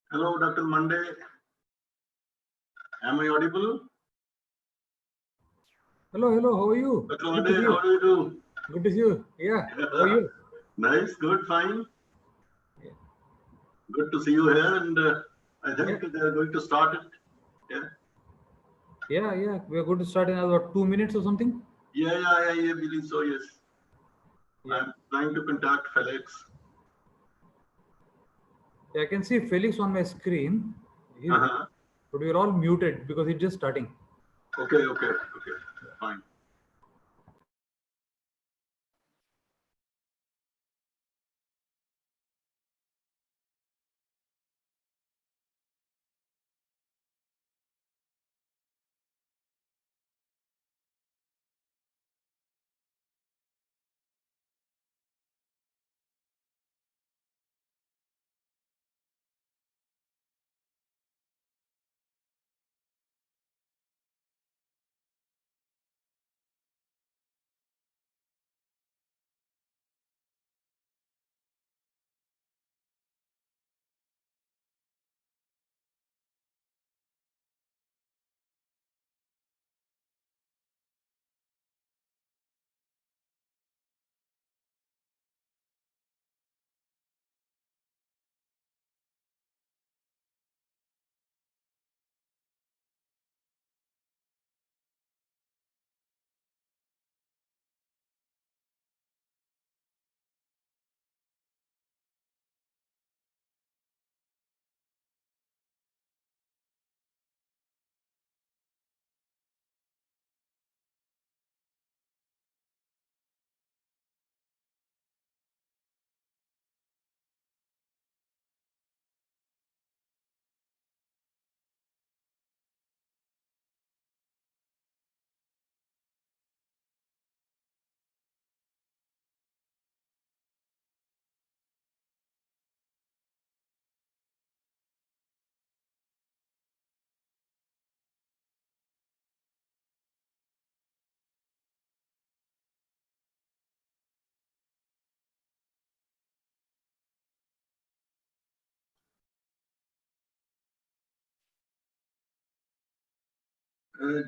Hello, Dr. Mande. Am I audible? Hello, how are you? Dr. Mande, how do you do? Good to see you. Yeah, how are you? Nice, good, fine. Yeah. Good to see you here, and I think they're going to start it. Yeah. We are going to start in about 2 minutes or something. Yeah, I believe so, yes. Yeah. I'm trying to contact Felix. Yeah, I can see Felix on my screen. Uh-huh. But we're all muted because it's just starting. Okay, fine.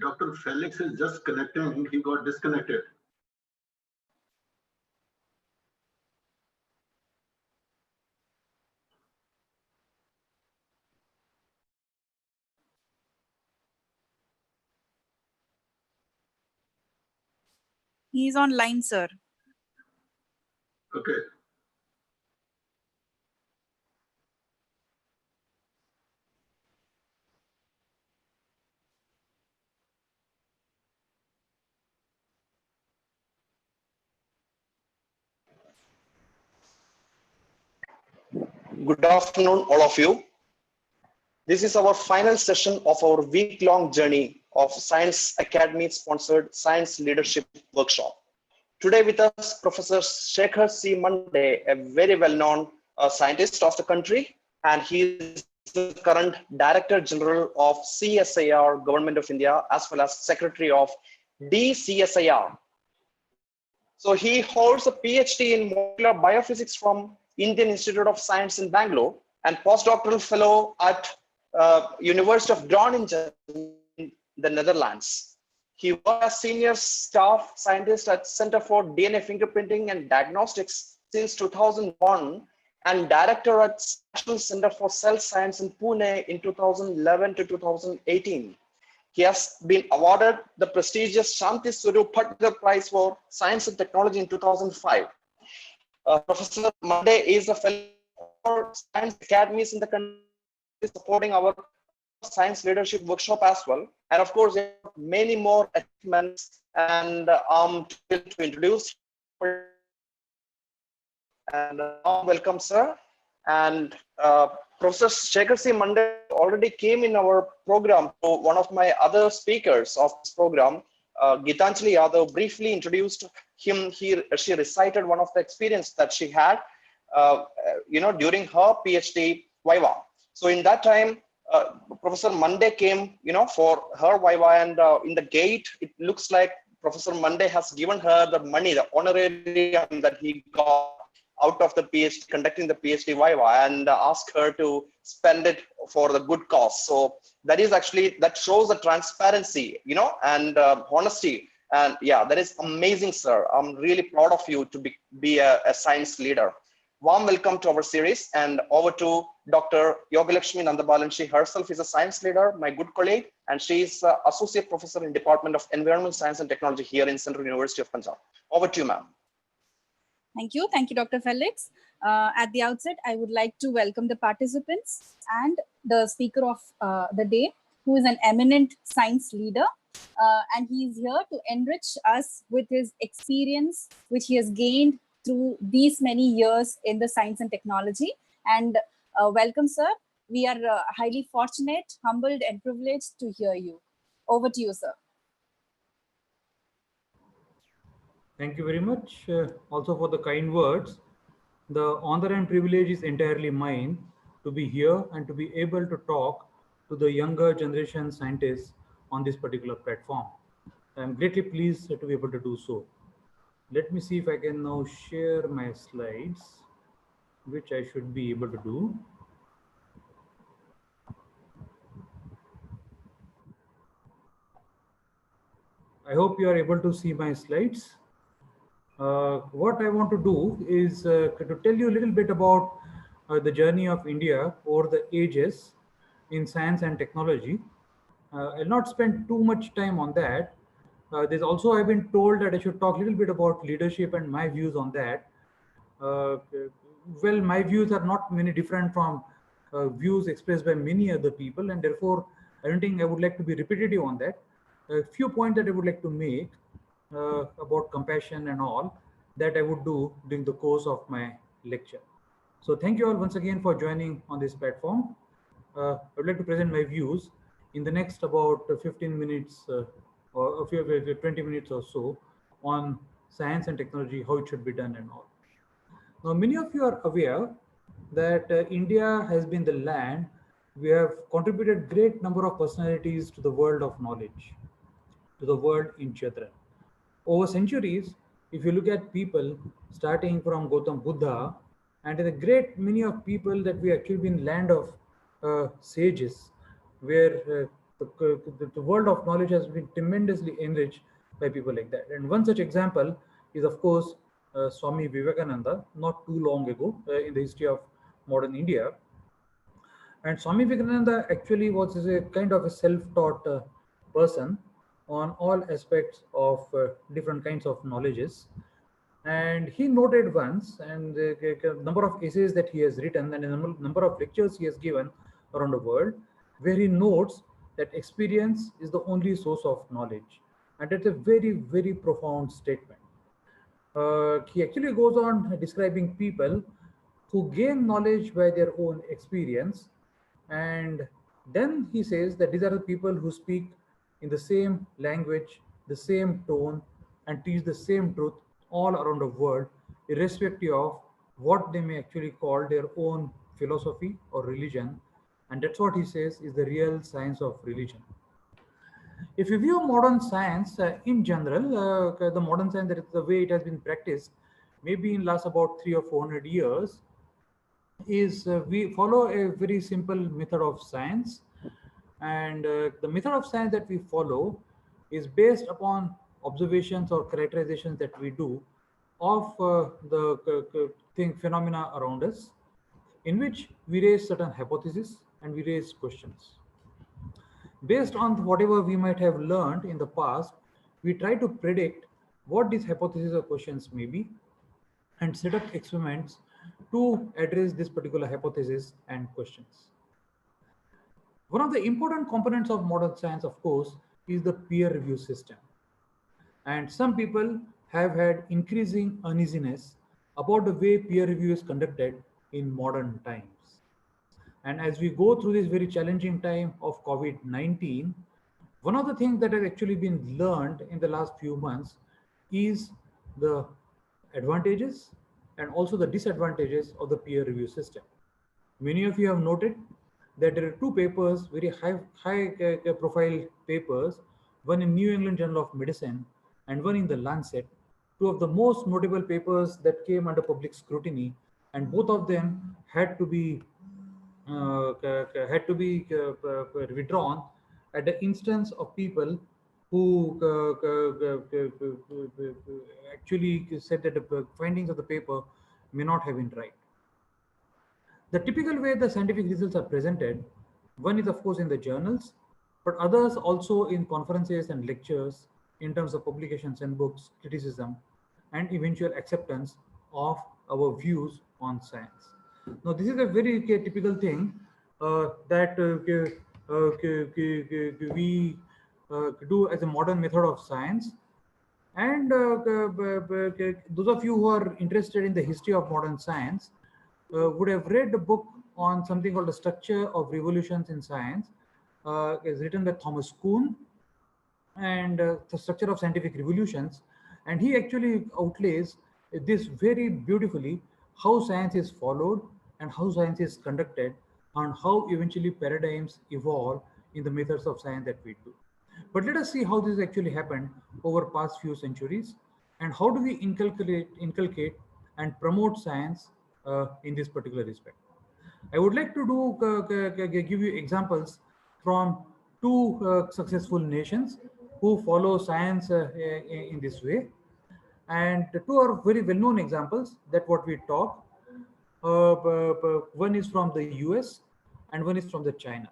Dr. Felix is just connecting. He got disconnected. He's online, sir. Okay. Good afternoon, all of you. This is our final session of our week-long journey of Science Academy sponsored Science Leadership Workshop. Today with us, Professor Shekhar C. Mande, a very well-known scientist of the country, and he is the current Director General of CSIR, Government of India, as well as Secretary of DCSIR. So he holds a PhD in molecular biophysics from Indian Institute of Science in Bangalore and postdoctoral fellow at University of Groningen in the Netherlands. He was a senior staff scientist at Center for DNA Fingerprinting and Diagnostics since 2001 and director at National Center for Cell Science in Pune in 2011 to 2018. He has been awarded the prestigious Shanti Swarup Bhatnagar Prize for Science and Technology in 2005. Professor Mande is a fellow for science academies in the country, supporting our science leadership workshop as well. And of course, there are many more achievements, and I'm thrilled to introduce and welcome, sir. And Professor Shekhar C. Mande already came in our program. So one of my other speakers of this program, Gitanjali Yadav, briefly introduced him. She recited one of the experience that she had, during her PhD Viva. So in that time, Professor Mande came, for her Viva, and in the gate, it looks like Professor Mande has given her the money, the honorarium that he got out of the PhD, conducting the PhD Viva, and asked her to spend it for the good cause. So that is actually, that shows the transparency, and honesty. And yeah, that is amazing, sir. I'm really proud of you to be a science leader. Warm welcome to our series, and over to Dr. Yogalakshmi Nandabalan. She herself is a science leader, my good colleague, and she is associate professor in Department of Environmental Science and Technology here in Central University of Punjab. Over to you, ma'am. Thank you. Thank you, Dr. Felix. At the outset, I would like to welcome the participants and the speaker of the day, who is an eminent science leader. And he is here to enrich us with his experience, which he has gained through these many years in the science and technology. And welcome, sir. We are highly fortunate, humbled, and privileged to hear you. Over to you, sir. Thank you very much also for the kind words. The honor and privilege is entirely mine to be here and to be able to talk to the younger generation scientists on this particular platform. I'm greatly pleased to be able to do so. Let me see if I can now share my slides, which I should be able to do. I hope you are able to see my slides. What I want to do is to tell you a little bit about the journey of India over the ages in science and technology. I'll not spend too much time on that. There's also, I've been told that I should talk a little bit about leadership and my views on that. Well, my views are not many different from views expressed by many other people, and therefore I don't think I would like to be repetitive on that. A few points that I would like to make about compassion and all that I would do during the course of my lecture. So thank you all once again for joining on this platform. I would like to present my views in the next about 15 minutes or 20 minutes or so on science and technology, how it should be done and all. Now, many of you are aware that India has been the land we have contributed great number of personalities to the world of knowledge, to the world in general. Over centuries, if you look at people starting from Gautam Buddha, and a great many of people that we actually been land of sages, where the world of knowledge has been tremendously enriched by people like that. And one such example is, of course, Swami Vivekananda, not too long ago in the history of modern India. And Swami Vivekananda actually was a kind of a self-taught person on all aspects of different kinds of knowledges. And he noted once, and the number of essays that he has written and a number of lectures he has given around the world, where he notes that experience is the only source of knowledge. And that's a very, very profound statement. He actually goes on describing people who gain knowledge by their own experience, and then he says that these are the people who speak in the same language, the same tone, and teach the same truth all around the world, irrespective of what they may actually call their own philosophy or religion. And that's what he says is the real science of religion. If you view modern science in general, the modern science, that is the way it has been practiced, maybe in last about 300 or 400 years, is we follow a very simple method of science. And the method of science that we follow is based upon observations or characterizations that we do of the phenomena around us, in which we raise certain hypotheses and we raise questions. Based on whatever we might have learned in the past, we try to predict what these hypotheses or questions may be and set up experiments to address this particular hypothesis and questions. One of the important components of modern science, of course, is the peer review system. And some people have had increasing uneasiness about the way peer review is conducted in modern times. And as we go through this very challenging time of COVID-19, one of the things that has actually been learned in the last few months is the advantages and also the disadvantages of the peer review system. Many of you have noted that there are two papers, very high profile papers, one in New England Journal of Medicine and one in the Lancet, two of the most notable papers that came under public scrutiny, and both of them had to be had to be withdrawn at the instance of people who actually said that the findings of the paper may not have been right. The typical way the scientific results are presented, one is of course in the journals, but others also in conferences and lectures in terms of publications and books, criticism, and eventual acceptance of our views on science. Now, this is a very typical thing that we do as a modern method of science. And those of you who are interested in the history of modern science would have read a book on something called the structure of revolutions in science. It's written by Thomas Kuhn, and the structure of scientific revolutions. And he actually outlays this very beautifully, how science is followed and how science is conducted, and how eventually paradigms evolve in the methods of science that we do. But let us see how this actually happened over past few centuries, and how do we inculcate and promote science in this particular respect. I would like to give you examples from two successful nations who follow science in this way. And the two are very well-known examples that what we talk. One is from the US and one is from the China.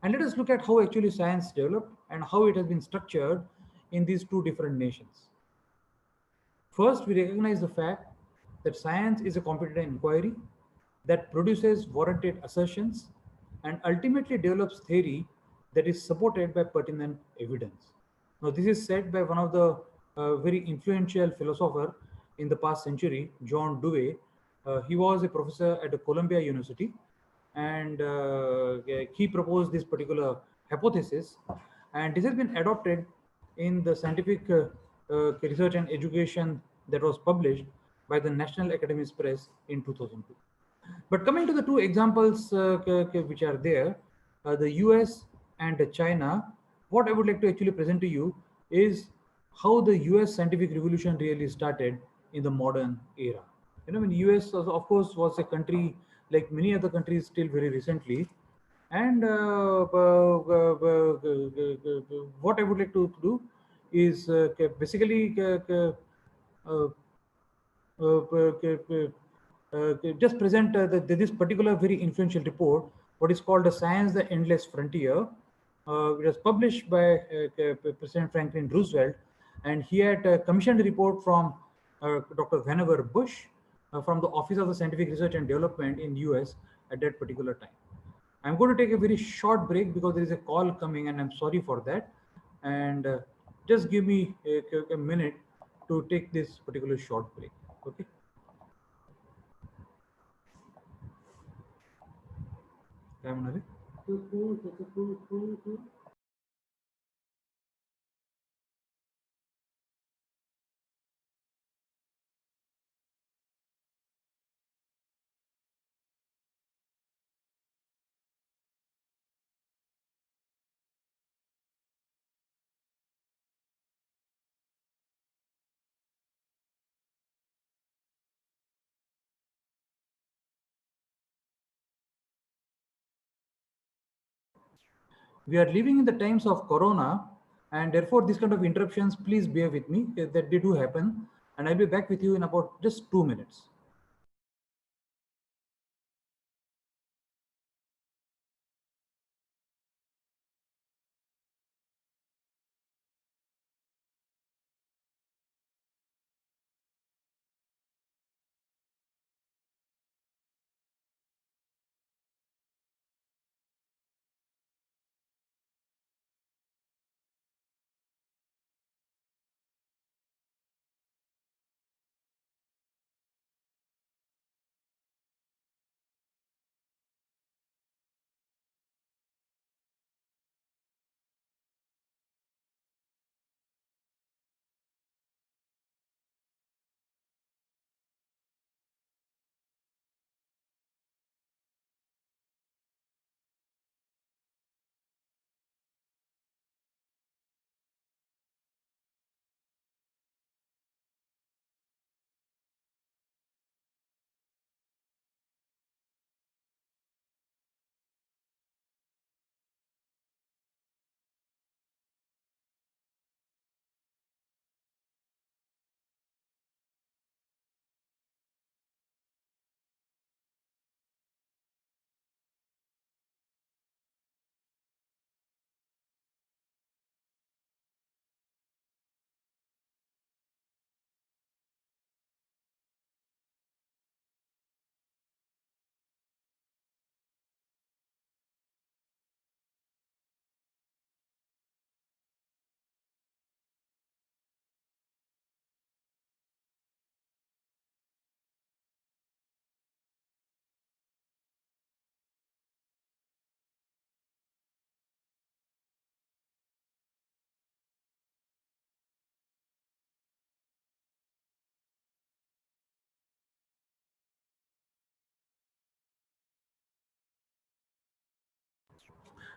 And let us look at how actually science developed and how it has been structured in these two different nations. First, we recognize the fact that science is a competitive inquiry that produces warranted assertions and ultimately develops theory that is supported by pertinent evidence. Now, this is said by one of the very influential philosopher in the past century, John Dewey. He was a professor at the Columbia University, and he proposed this particular hypothesis, and this has been adopted in the scientific research and education that was published by the National Academies Press in 2002. But coming to the two examples which are there, the US and China, what I would like to actually present to you is how the US scientific revolution really started in the modern era. You know, when US, of course, was a country like many other countries till very recently. And what I would like to do is basically just present this particular very influential report, what is called the Science, the Endless Frontier. It was published by President Franklin Roosevelt, and he had commissioned a report from Dr. Vannevar Bush from the Office of the Scientific Research and Development in US at that particular time. I'm going to take a very short break because there is a call coming, and I'm sorry for that. And just give me a minute to take this particular short break. Okay. We are living in the times of Corona, and therefore this kind of interruptions, please bear with me, that they do happen, and I'll be back with you in about just 2 minutes.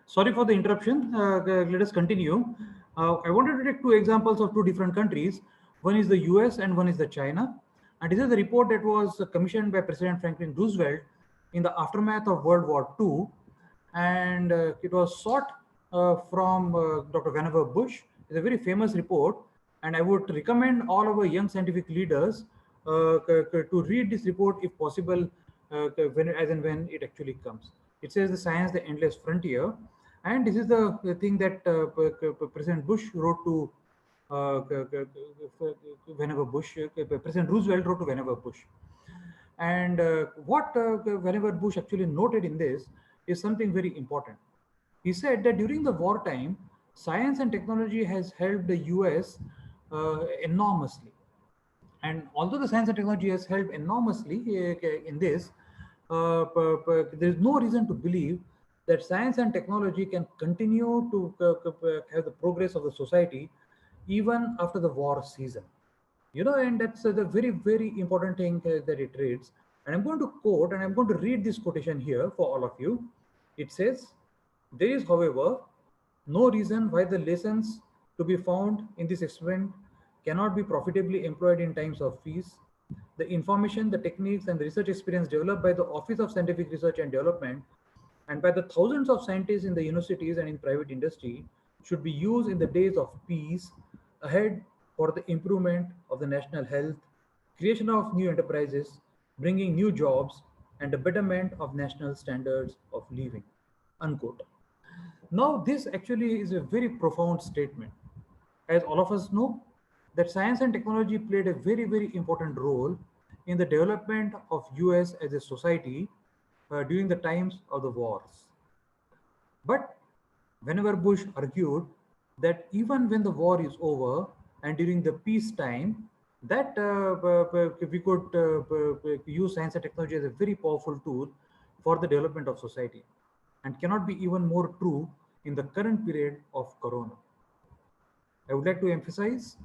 Sorry for the interruption. Let us continue. I wanted to take two examples of two different countries. One is the US and one is the China. And this is the report that was commissioned by President Franklin Roosevelt in the aftermath of World War II. And it was sought from Dr. Vannevar Bush. It's a very famous report. And I would recommend all our young scientific leaders to read this report if possible, as and when it actually comes. It says the science, the endless frontier. And this is the thing that President Bush wrote to Vannevar Bush, President Roosevelt wrote to Vannevar Bush. And what Vannevar Bush actually noted in this is something very important. He said that during the wartime, science and technology has helped the US enormously. And although the science and technology has helped enormously in this, there is no reason to believe that science and technology can continue to have the progress of the society even after the war season. You know, and that's the very, very important thing that it reads. And I'm going to quote, and I'm going to read this quotation here for all of you. It says, "There is, however, no reason why the lessons to be found in this experiment cannot be profitably employed in times of peace. The information, the techniques, and the research experience developed by the Office of Scientific Research and Development and by the thousands of scientists in the universities and in private industry should be used in the days of peace ahead for the improvement of the national health, creation of new enterprises, bringing new jobs, and the betterment of national standards of living." Unquote. Now, this actually is a very profound statement. As all of us know, that science and technology played a very, very important role in the development of US as a society during the times of the wars. But whenever Bush argued that even when the war is over and during the peacetime, that we could use science and technology as a very powerful tool for the development of society, and cannot be even more true in the current period of Corona. I would like to emphasize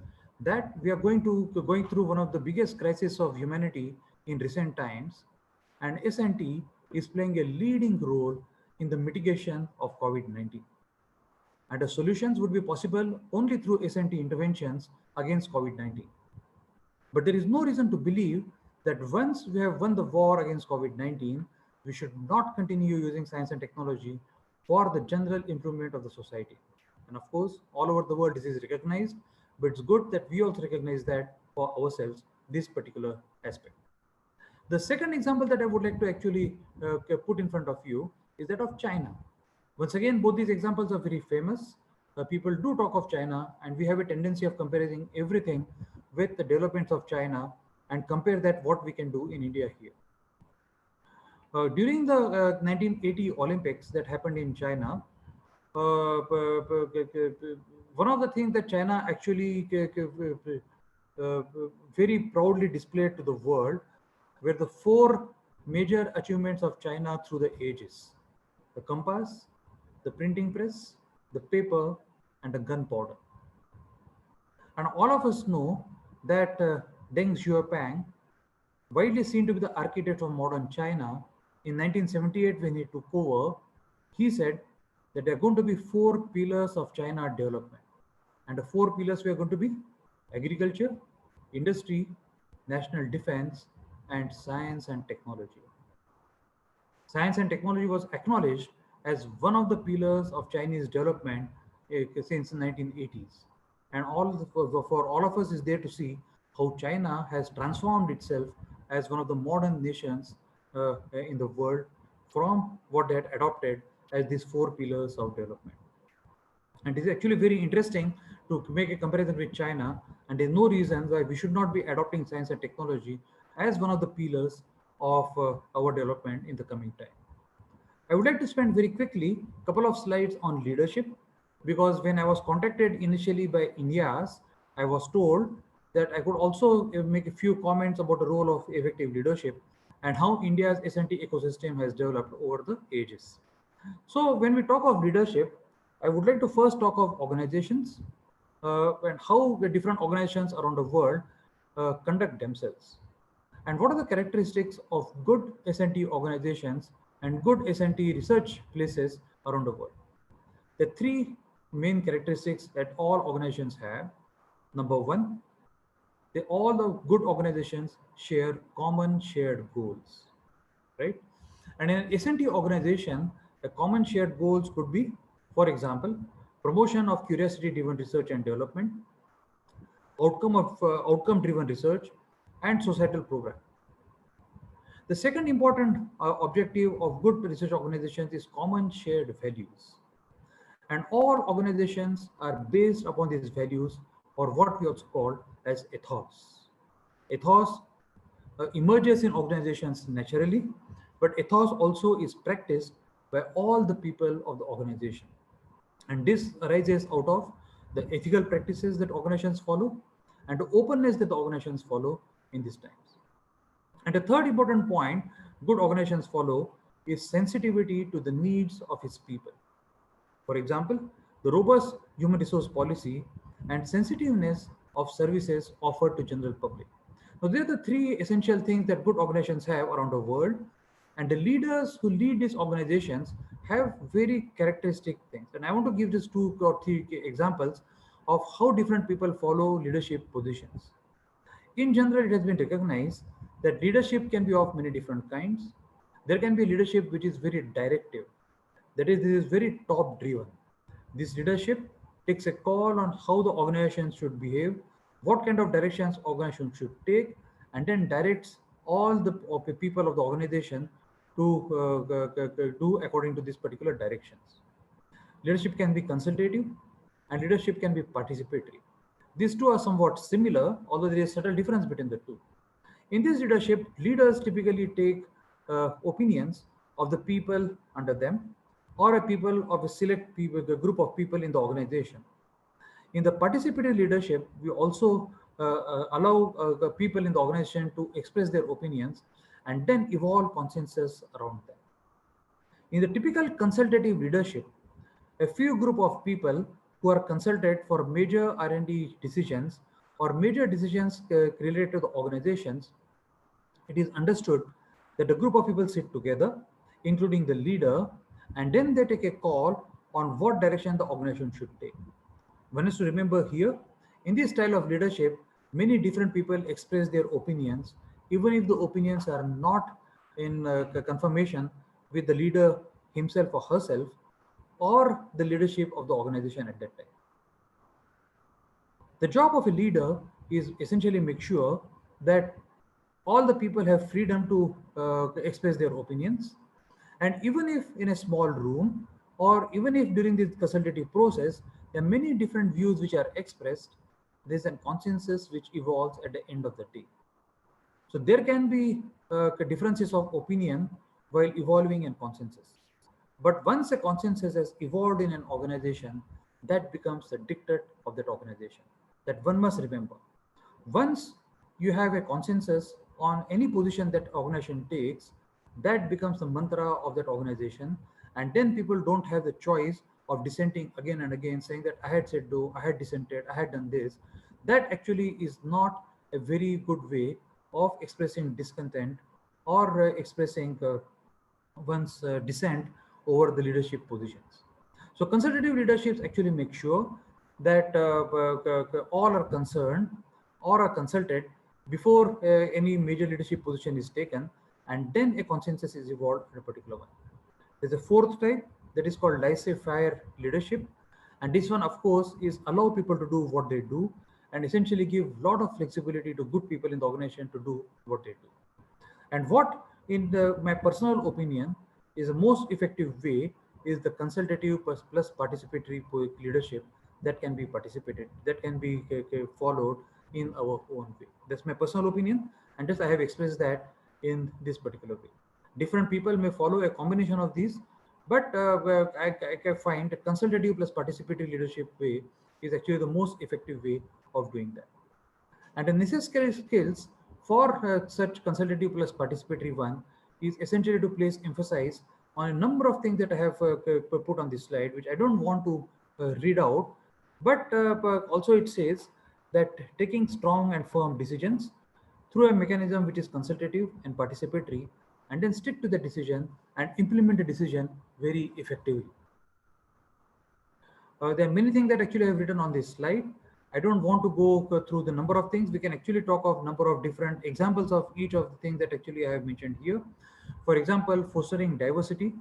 that we are going through one of the biggest crises of humanity in recent times, and S&T is playing a leading role in the mitigation of COVID-19. And the solutions would be possible only through S&T interventions against COVID-19. But there is no reason to believe that once we have won the war against COVID-19, we should not continue using science and technology for the general improvement of the society. And of course, all over the world, this is recognized, but it's good that we also recognize that for ourselves, this particular aspect. The second example that I would like to actually put in front of you is that of China. Once again, both these examples are very famous. People do talk of China, and we have a tendency of comparing everything with the developments of China and compare that what we can do in India here. During the 1980 Olympics that happened in China, one of the things that China actually very proudly displayed to the world were the four major achievements of China through the ages: the compass, the printing press, the paper, and the gunpowder. And all of us know that Deng Xiaoping, widely seen to be the architect of modern China, in 1978 when he took over, he said that there are going to be four pillars of China development. And the four pillars were going to be agriculture, industry, national defense, and science and technology. Science and technology was acknowledged as one of the pillars of Chinese development since the 1980s. And for all of us is there to see how China has transformed itself as one of the modern nations in the world from what they had adopted as these four pillars of development. And it is actually very interesting to make a comparison with China, and there's no reason why we should not be adopting science and technology as one of the pillars of our development in the coming time. I would like to spend very quickly a couple of slides on leadership, because when I was contacted initially by INEAS, I was told that I could also make a few comments about the role of effective leadership and how India's S&T ecosystem has developed over the ages. So when we talk of leadership, I would like to first talk of organizations and how the different organizations around the world conduct themselves. And what are the characteristics of good S&T organizations and good S&T research places around the world? The three main characteristics that all organizations have. Number one, all the good organizations share common shared goals, right? And in an S&T organization, the common shared goals could be, for example, promotion of curiosity-driven research and development, outcome-driven research, and societal program. The second important objective of good research organizations is common shared values. And all organizations are based upon these values, or what we also call as ethos. Ethos emerges in organizations naturally, but ethos also is practiced by all the people of the organization. And this arises out of the ethical practices that organizations follow and the openness that the organizations follow in these times. And the third important point good organizations follow is sensitivity to the needs of its people. For example, the robust human resource policy and sensitiveness of services offered to general public. Now, these are the three essential things that good organizations have around the world, and the leaders who lead these organizations have very characteristic things. And I want to give just 2 or 3 examples of how different people follow leadership positions. In general, it has been recognized that leadership can be of many different kinds. There can be leadership which is very directive. That is, this is very top driven. This leadership takes a call on how the organization should behave, what kind of directions organization should take, and then directs all the people of the organization to do according to these particular directions. Leadership can be consultative and leadership can be participatory. These two are somewhat similar, although there is a subtle difference between the two. In this leadership, leaders typically take opinions of the people under them or a people of a select people, the group of people in the organization. In the participatory leadership, we also allow the people in the organization to express their opinions and then evolve consensus around them. In the typical consultative leadership, a few group of people who are consulted for major R&D decisions or major decisions related to the organizations, it is understood that a group of people sit together, including the leader, and then they take a call on what direction the organization should take. One is to remember here, in this style of leadership, many different people express their opinions, even if the opinions are not in confirmation with the leader himself or herself, or the leadership of the organization at that time. The job of a leader is essentially make sure that all the people have freedom to express their opinions. And even if in a small room, or even if during the consultative process, there are many different views which are expressed, there's a consensus which evolves at the end of the day. So there can be differences of opinion while evolving in consensus. But once a consensus has evolved in an organization, that becomes the dictate of that organization. That one must remember. Once you have a consensus on any position that organization takes, that becomes the mantra of that organization. And then people don't have the choice of dissenting again and again, saying that I had said no, I had dissented, I had done this. That actually is not a very good way of expressing discontent or expressing one's dissent over the leadership positions. So consultative leaderships actually make sure that all are concerned or are consulted before any major leadership position is taken, and then a consensus is evolved in a particular one. There's a fourth type that is called laissez-faire leadership, and this one, of course, is allow people to do what they do and essentially give a lot of flexibility to good people in the organization to do what they do. And what, in my personal opinion, is the most effective way is the consultative plus participatory leadership that can be participated, that can be followed in our own way. That's my personal opinion, and just I have expressed that in this particular way. Different people may follow a combination of these, but I can find that consultative plus participatory leadership way is actually the most effective way of doing that. And the necessary skills for such consultative plus participatory one is essentially to place emphasis on a number of things that I have put on this slide, which I don't want to read out, but also it says that taking strong and firm decisions through a mechanism which is consultative and participatory, and then stick to the decision and implement the decision very effectively. There are many things that actually I have written on this slide. I don't want to go through the number of things. We can actually talk of number of different examples of each of the things that actually I have mentioned here. For example, fostering diversity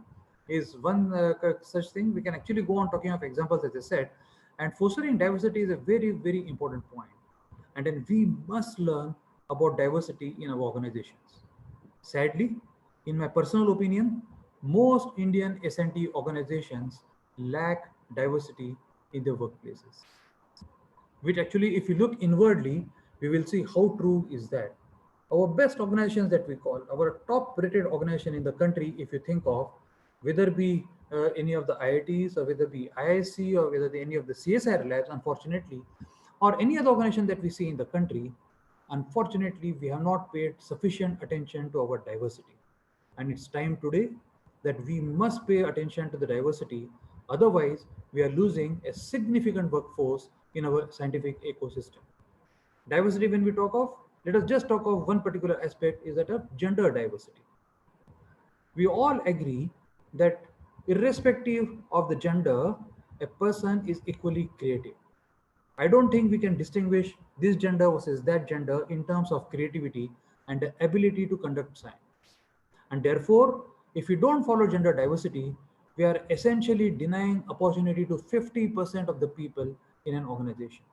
is one such thing. We can actually go on talking of examples, as I said. And fostering diversity is a very, very important point. And then we must learn about diversity in our organizations. Sadly, in my personal opinion, most Indian S&T organizations lack diversity in their workplaces. Which actually, if you look inwardly, we will see how true is that. Our best organizations that we call, our top rated organization in the country, if you think of, whether it be any of the IITs or whether it be IIC or whether any of the CSIR labs, unfortunately, or any other organization that we see in the country, unfortunately, we have not paid sufficient attention to our diversity. And it's time today that we must pay attention to the diversity. Otherwise, we are losing a significant workforce in our scientific ecosystem. Diversity, when we talk of, let us just talk of one particular aspect, is that of gender diversity. We all agree that irrespective of the gender, a person is equally creative. I don't think we can distinguish this gender versus that gender in terms of creativity and the ability to conduct science. And therefore, if we don't follow gender diversity, we are essentially denying opportunity to 50% of the people in an organization.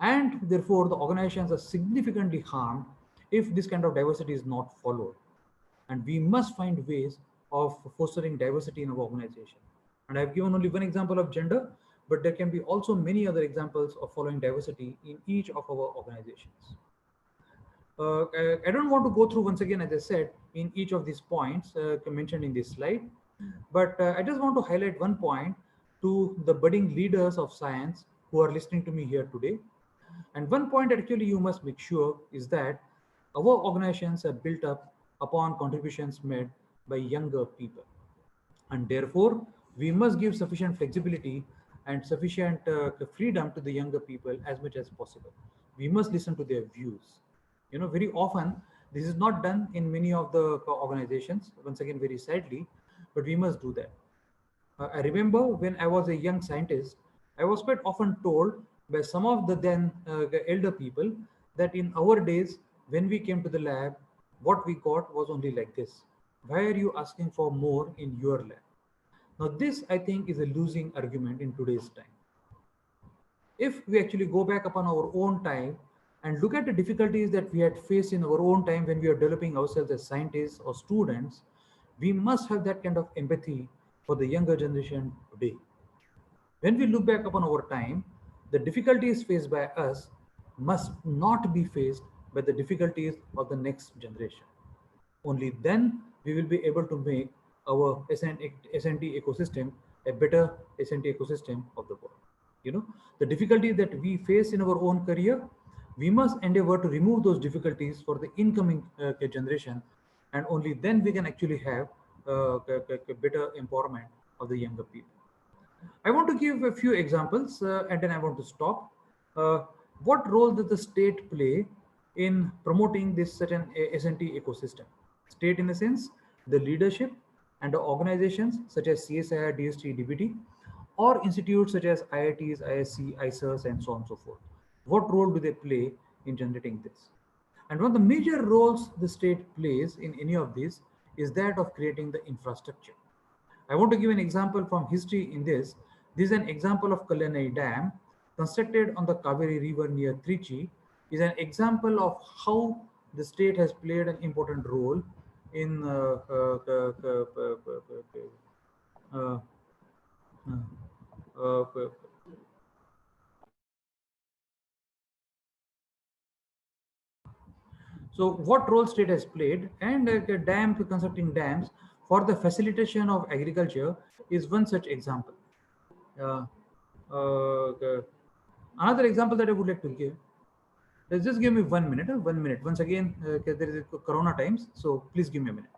And therefore, the organizations are significantly harmed if this kind of diversity is not followed. And we must find ways of fostering diversity in our organization. And I've given only one example of gender, but there can be also many other examples of following diversity in each of our organizations. I don't want to go through once again, as I said, in each of these points mentioned in this slide, but I just want to highlight one point to the budding leaders of science who are listening to me here today. And one point that actually you must make sure is that our organizations are built up upon contributions made by younger people. And therefore, we must give sufficient flexibility and sufficient freedom to the younger people as much as possible. We must listen to their views. Very often, this is not done in many of the organizations, once again, very sadly, but we must do that. I remember when I was a young scientist, I was quite often told by some of the then elder people that in our days, when we came to the lab, what we got was only like this. Why are you asking for more in your lab? Now, this I think is a losing argument in today's time. If we actually go back upon our own time and look at the difficulties that we had faced in our own time when we are developing ourselves as scientists or students, we must have that kind of empathy for the younger generation today. When we look back upon our time, the difficulties faced by us must not be faced by the difficulties of the next generation. Only then we will be able to make our S&T ecosystem a better S&T ecosystem of the world. The difficulties that we face in our own career, we must endeavor to remove those difficulties for the incoming generation, and only then we can actually have a better empowerment of the younger people. I want to give a few examples and then I want to stop. What role does the state play in promoting this certain S&T ecosystem? State, in the sense, the leadership and the organizations such as CSIR, DST, DBT, or institutes such as IITs, ISC, ICERs, and so on and so forth. What role do they play in generating this? And one of the major roles the state plays in any of these is that of creating the infrastructure. I want to give an example from history in this. This is an example of Kalyanai Dam constructed on the Kaveri River near Trichy. Is an example of how the state has played an important role in so what role state has played, and constructing dams for the facilitation of agriculture is one such example. Uh, Another example that I would like to give, just give me 1 minute, 1 minute. Once again, there is Corona times, so please give me a minute.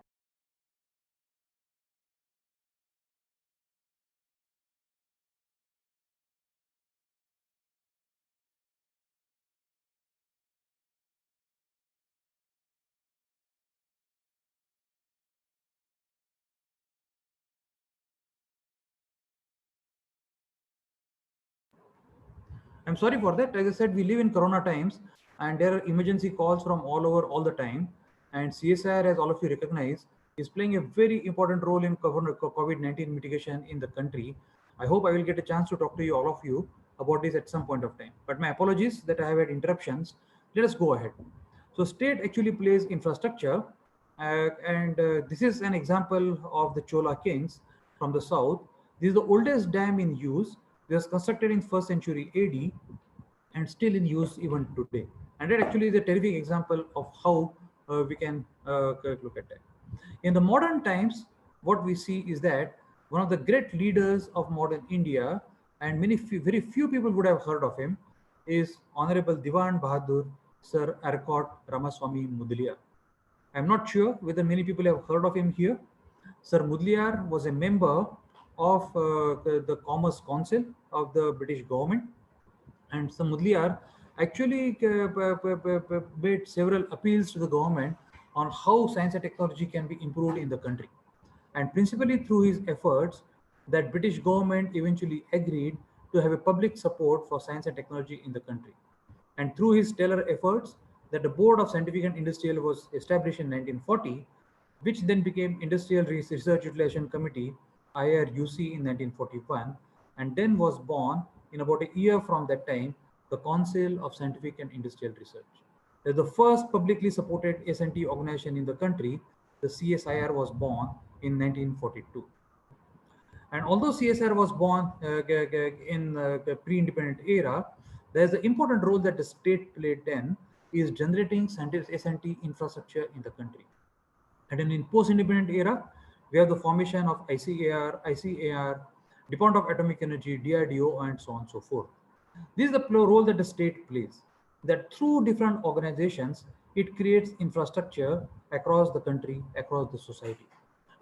I'm sorry for that. As I said, we live in Corona times and there are emergency calls from all over all the time. And CSIR, as all of you recognize, is playing a very important role in COVID-19 mitigation in the country. I hope I will get a chance to talk to you, all of you, about this at some point of time. But my apologies that I have had interruptions. Let us go ahead. So state actually plays infrastructure, and this is an example of the Chola kings from the south. This is the oldest dam in use. It was constructed in 1st century AD and still in use even today. And that actually is a terrific example of how we can look at that. In the modern times, what we see is that one of the great leaders of modern India, and very few people would have heard of him, is Honorable Diwan Bahadur Sir Arcot Ramaswamy Mudaliar. I'm not sure whether many people have heard of him here. Sir Mudaliar was a member of the Commerce Council of the British government, and Sir Mudaliar actually made several appeals to the government on how science and technology can be improved in the country. And principally through his efforts, that British government eventually agreed to have a public support for science and technology in the country. And through his stellar efforts, that the Board of Scientific and Industrial was established in 1940, which then became Industrial Research Utilization Committee, IRUC, in 1941, and then was born in about a year from that time, the Council of Scientific and Industrial Research. They're the first publicly supported S&T organization in the country. The CSIR was born in 1942. And although CSIR was born in the pre-independent era, there's an important role that the state played then is generating S&T infrastructure in the country. And then in post-independent era, we have the formation of ICAR, Department of Atomic Energy, DRDO, and so on and so forth. This is the role that the state plays, that through different organizations, it creates infrastructure across the country, across the society.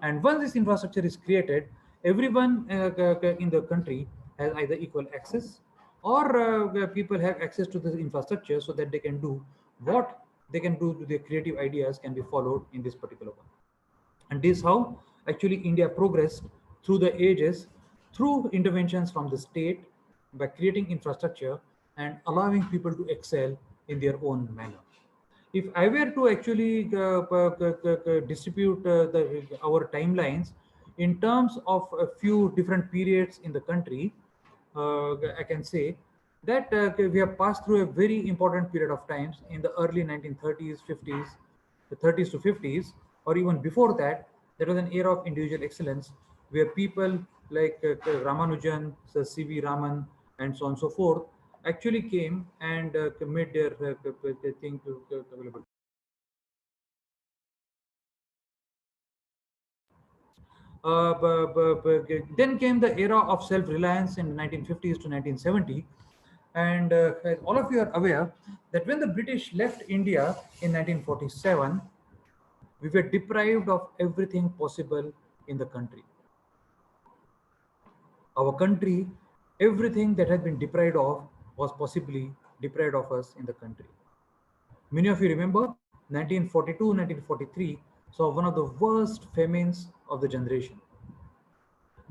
And once this infrastructure is created, everyone in the country has either equal access or people have access to this infrastructure so that they can do what they can do to their creative ideas can be followed in this particular one. And this is how actually India progressed through the ages through interventions from the state by creating infrastructure and allowing people to excel in their own manner. If I were to actually distribute our timelines in terms of a few different periods in the country, I can say that we have passed through a very important period of times in the early 1930s, 50s, the 30s to 50s, or even before that. There was an era of individual excellence where people like Ramanujan, Sir C.V. Raman, and so on and so forth actually came and made their thing available. Then came the era of self-reliance in 1950s to 1970. And as all of you are aware that when the British left India in 1947, we were deprived of everything possible in the country. Our country, everything that had been deprived of was possibly deprived of us in the country. Many of you remember 1942, 1943 saw one of the worst famines of the generation.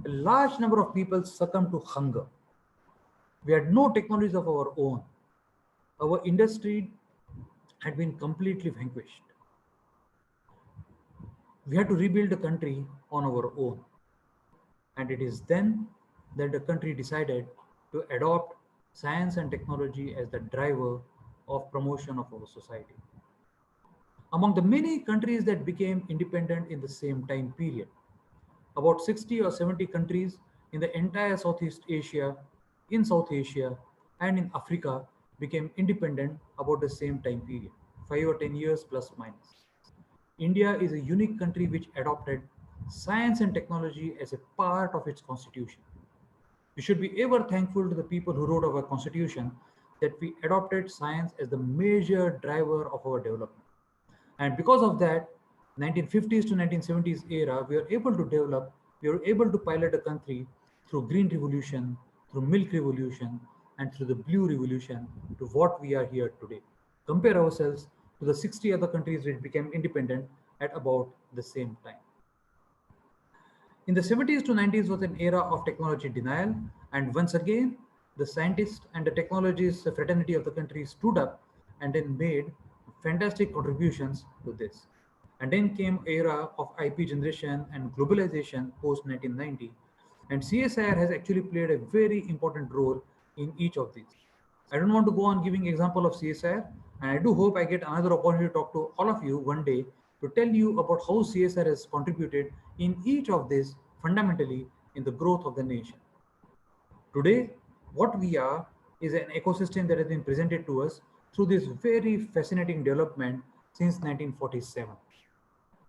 A large number of people succumbed to hunger. We had no technologies of our own. Our industry had been completely vanquished. We had to rebuild the country on our own. And it is then that the country decided to adopt science and technology as the driver of promotion of our society. Among the many countries that became independent in the same time period, about 60 or 70 countries in the entire Southeast Asia, in South Asia, and in Africa became independent about the same time period, 5 or 10 years plus minus. India is a unique country which adopted science and technology as a part of its constitution. We should be ever thankful to the people who wrote our constitution that we adopted science as the major driver of our development. And because of that, 1950s to 1970s era, we were able to develop, we were able to pilot a country through green revolution, through milk revolution, and through the blue revolution to what we are here today. Compare ourselves to the 60 other countries which became independent at about the same time. In the 70s to 90s was an era of technology denial, and once again, the scientists and the technologists fraternity of the country stood up and then made fantastic contributions to this. And then came era of IP generation and globalization post 1990. And CSIR has actually played a very important role in each of these. I don't want to go on giving example of CSIR, and I do hope I get another opportunity to talk to all of you one day to tell you about how CSIR has contributed in each of these fundamentally in the growth of the nation. Today, what we are is an ecosystem that has been presented to us through this very fascinating development since 1947.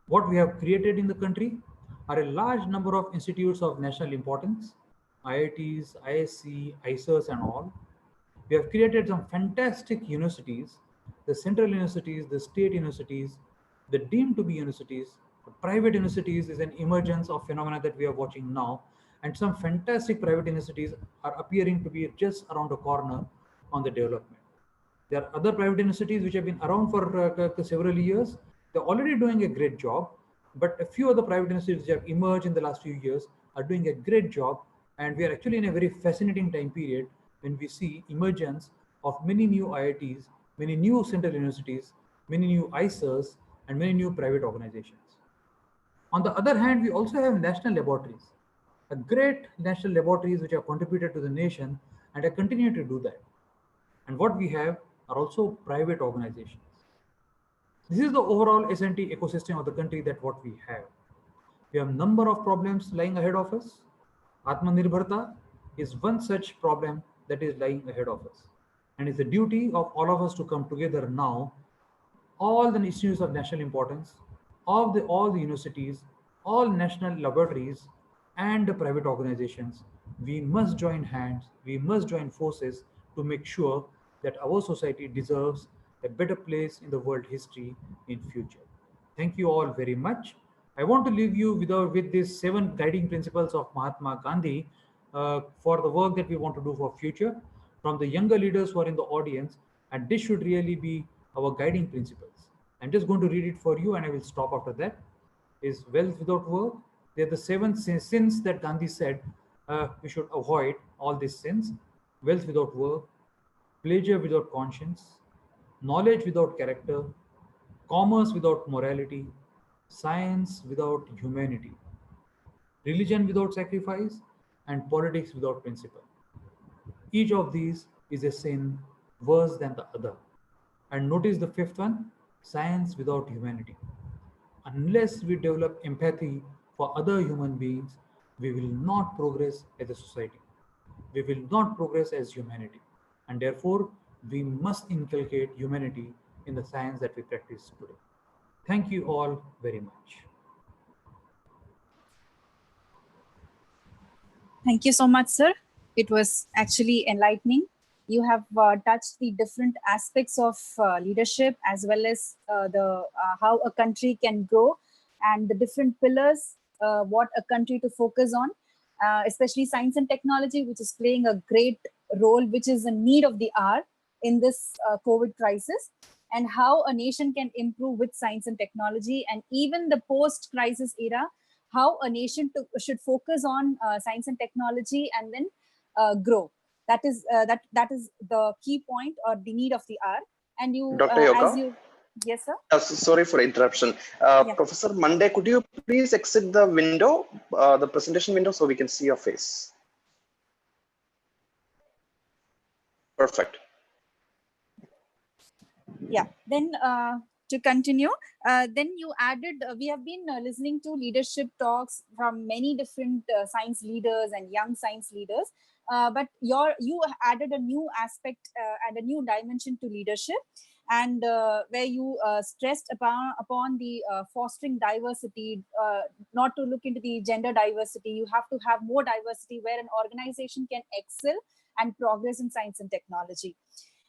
What we have created in the country are a large number of institutes of national importance, IITs, ISC, ISERs and all. We have created some fantastic universities, the central universities, the state universities, the deemed to be universities, the private universities is an emergence of phenomena that we are watching now, and some fantastic private universities are appearing to be just around the corner on the development. There are other private universities which have been around for several years. They're already doing a great job, but a few other private universities which have emerged in the last few years are doing a great job. And we are actually in a very fascinating time period when we see emergence of many new IITs, many new central universities, many new ISERs, and many new private organizations. On the other hand, we also have national laboratories, a great national laboratories which have contributed to the nation and are continuing to do that. And what we have are also private organizations. This is the overall S&T ecosystem of the country that what we have. We have a number of problems lying ahead of us. Atmanirbharta is one such problem that is lying ahead of us. And it's the duty of all of us to come together now, all the institutes of national importance, all the universities, all national laboratories, and the private organizations. We must join hands, we must join forces to make sure that our society deserves a better place in the world history in future. Thank you all very much. I want to leave you with these 7 guiding principles of Mahatma Gandhi for the work that we want to do for future from the younger leaders who are in the audience, and this should really be our guiding principles. I'm just going to read it for you and I will stop after that. Is wealth without work. They're the 7 sins that Gandhi said we should avoid all these sins. Wealth without work, pleasure without conscience, knowledge without character, commerce without morality, science without humanity, religion without sacrifice, and politics without principle. Each of these is a sin worse than the other. And notice the 5th one, science without humanity. Unless we develop empathy for other human beings, we will not progress as a society. We will not progress as humanity. And therefore, we must inculcate humanity in the science that we practice today. Thank you all very much. Thank you so much, sir. It was actually enlightening. You have touched the different aspects of leadership as well as how a country can grow and the different pillars, what a country to focus on, especially science and technology, which is playing a great role, which is a need of the hour in this COVID crisis, and how a nation can improve with science and technology, and even the post-crisis era, how a nation should focus on science and technology and then grow. That is the key point or the need of the hour. And you, Dr. Yoga? as you, yes, sir. Sorry for interruption. Yeah. Professor Mande, could you please exit the window, the presentation window, so we can see your face? Perfect. Yeah. Then to continue, then you added, we have been listening to leadership talks from many different science leaders and young science leaders. But you added a new aspect and a new dimension to leadership, and where you stressed upon the fostering diversity, not to look into the gender diversity. You have to have more diversity where an organization can excel and progress in science and technology.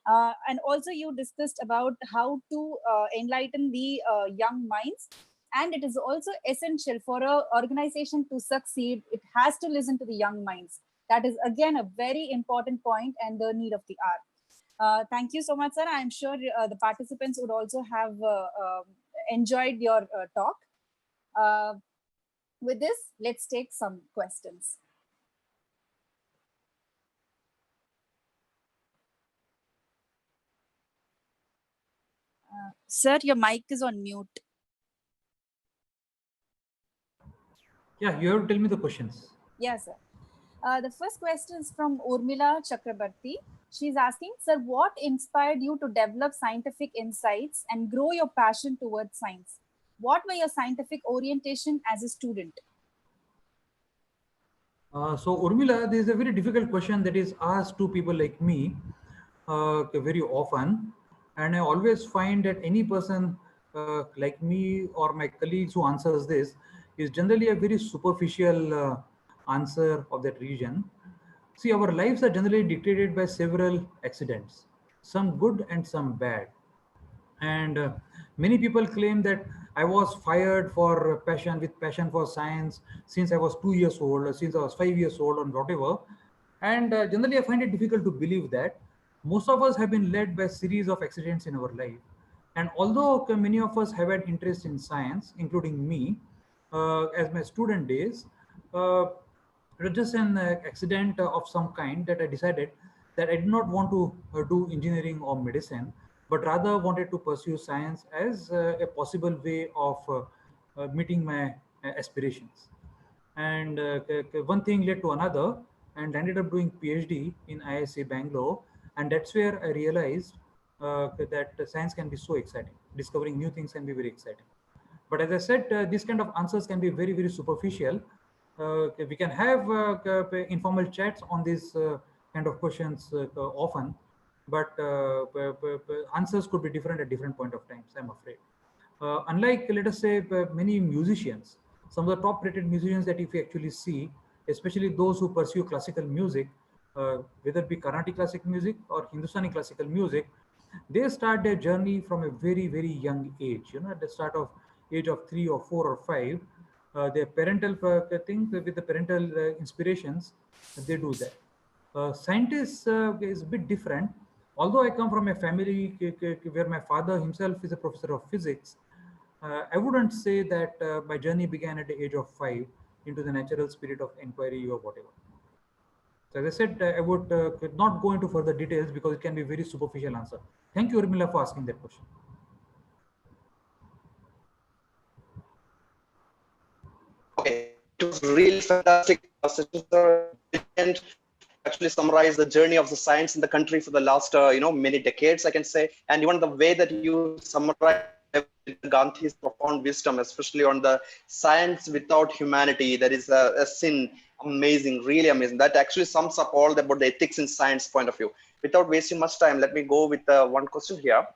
And also you discussed about how to enlighten the young minds. And it is also essential for an organization to succeed. It has to listen to the young minds. That is, again, a very important point and the need of the hour. Thank you so much, sir. I'm sure the participants would also have enjoyed your talk. With this, let's take some questions. Sir, your mic is on mute. Yeah, you have to tell me the questions. Yes, sir. The first question is from Urmila Chakrabarti. She's asking, sir, what inspired you to develop scientific insights and grow your passion towards science? What were your scientific orientation as a student? So Urmila, this is a very difficult question that is asked to people like me very often, and I always find that any person like me or my colleagues who answers this is generally a very superficial answer of that region. See, our lives are generally dictated by several accidents, some good and some bad. And many people claim that I was fired for passion for science since I was 2 years old, or since I was 5 years old, or whatever. And generally, I find it difficult to believe that most of us have been led by a series of accidents in our life. And although many of us have had interest in science, including me, as my student days, it was just an accident of some kind that I decided that I did not want to do engineering or medicine, but rather wanted to pursue science as a possible way of meeting my aspirations. And one thing led to another, and ended up doing PhD in ISC Bangalore. And that's where I realized that science can be so exciting. Discovering new things can be very exciting. But as I said, these kind of answers can be very, very superficial. We can have informal chats on these kind of questions often, but answers could be different at different point of times, I'm afraid. Unlike, let us say, many musicians, some of the top rated musicians that if you actually see, especially those who pursue classical music, whether it be Carnatic classic music or Hindustani classical music, they start their journey from a very, very young age, at the start of age of 3 or 4 or 5. Their parental thing with the parental inspirations, they do that. Scientists is a bit different. Although I come from a family where my father himself is a professor of physics, I wouldn't say that my journey began at the age of 5 into the natural spirit of inquiry or whatever. So as I said, I would not go into further details because it can be a very superficial answer. Thank you, Urmila, for asking that question. Okay, it was really fantastic session, sir. And actually summarize the journey of the science in the country for the last many decades, I can say. And even the way that you summarize Gandhi's profound wisdom, especially on the science without humanity, that is a sin. Amazing, really amazing. That actually sums up all about the ethics in science point of view. Without wasting much time, let me go with one question here.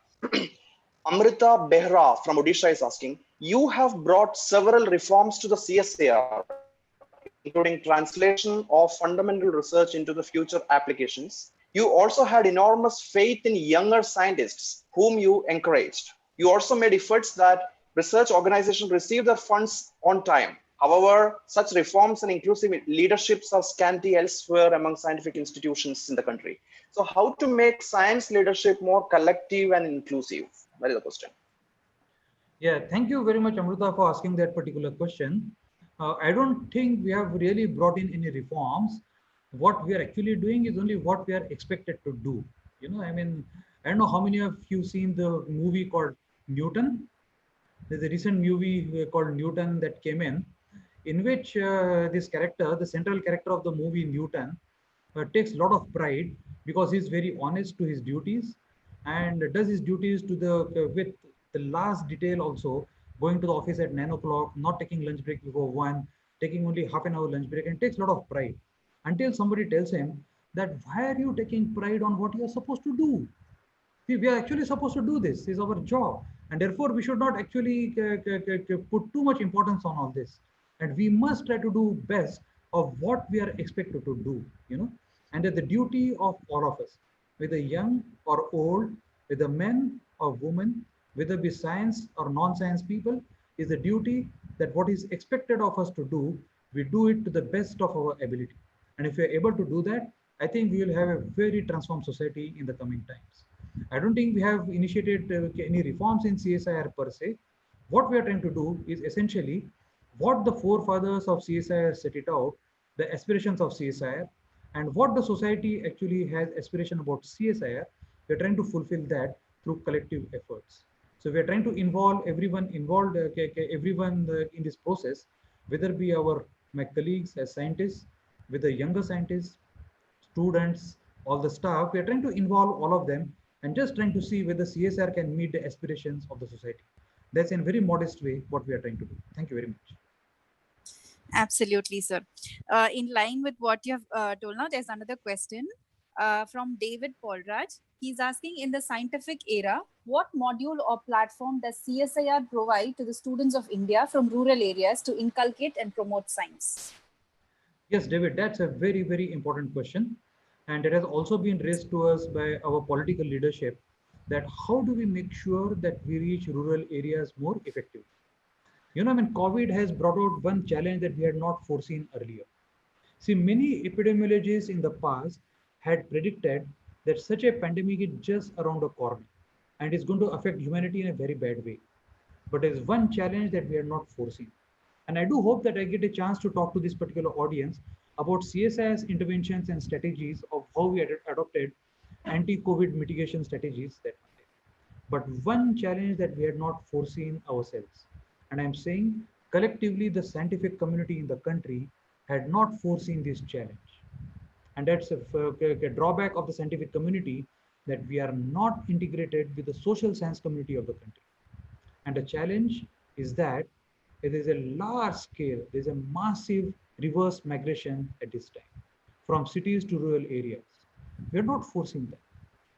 Amrita Behra from Odisha is asking, you have brought several reforms to the CSIR, including translation of fundamental research into the future applications. You also had enormous faith in younger scientists, whom you encouraged. You also made efforts that research organizations receive their funds on time. However, such reforms and inclusive leaderships are scanty elsewhere among scientific institutions in the country. So how to make science leadership more collective and inclusive? That is the question. Yeah, thank you very much, Amrita, for asking that particular question. I don't think we have really brought in any reforms. What we are actually doing is only what we are expected to do. I mean, I don't know how many of you seen the movie called Newton. There's a recent movie called Newton that came in which this character, the central character of the movie Newton, takes a lot of pride because he's very honest to his duties and does his duties to with the last detail also, going to the office at 9 o'clock, not taking lunch break before 1, taking only half an hour lunch break, and takes a lot of pride until somebody tells him that why are you taking pride on what you are supposed to do? See, we are actually supposed to do this. This is our job. And therefore, we should not actually put too much importance on all this. And we must try to do best of what we are expected to do. And that the duty of all of us, whether young or old, whether men or women, whether be science or non-science people, is the duty that what is expected of us to do, we do it to the best of our ability. And if we are able to do that, I think we will have a very transformed society in the coming times. I don't think we have initiated any reforms in CSIR per se. What we are trying to do is essentially what the forefathers of CSIR set it out, the aspirations of CSIR, and what the society actually has aspiration about CSIR. We are trying to fulfill that through collective efforts. So we are trying to involve everyone involved, everyone in this process, whether be my colleagues as scientists, with the younger scientists, students, all the staff. We are trying to involve all of them and just trying to see whether CSR can meet the aspirations of the society. That's in a very modest way what we are trying to do. Thank you very much. Absolutely, sir. In line with what you have told now, there's another question from David Paulraj. He's asking, in the scientific era, what module or platform does CSIR provide to the students of India from rural areas to inculcate and promote science? Yes, David, that's a very, very important question. And it has also been raised to us by our political leadership, that how do we make sure that we reach rural areas more effectively? You know, I mean, COVID has brought out one challenge that we had not foreseen earlier. See, many epidemiologists in the past had predicted that such a pandemic is just around the corner and is going to affect humanity in a very bad way. But there is one challenge that we had not foreseen. And I do hope that I get a chance to talk to this particular audience about CSI's interventions and strategies of how we adopted anti-COVID mitigation strategies that were there. But one challenge that we had not foreseen ourselves, and I'm saying collectively the scientific community in the country had not foreseen this challenge. And that's a drawback of the scientific community, that we are not integrated with the social science community of the country. And the challenge is that it is a large scale, there's a massive reverse migration at this time from cities to rural areas. We are not forcing that.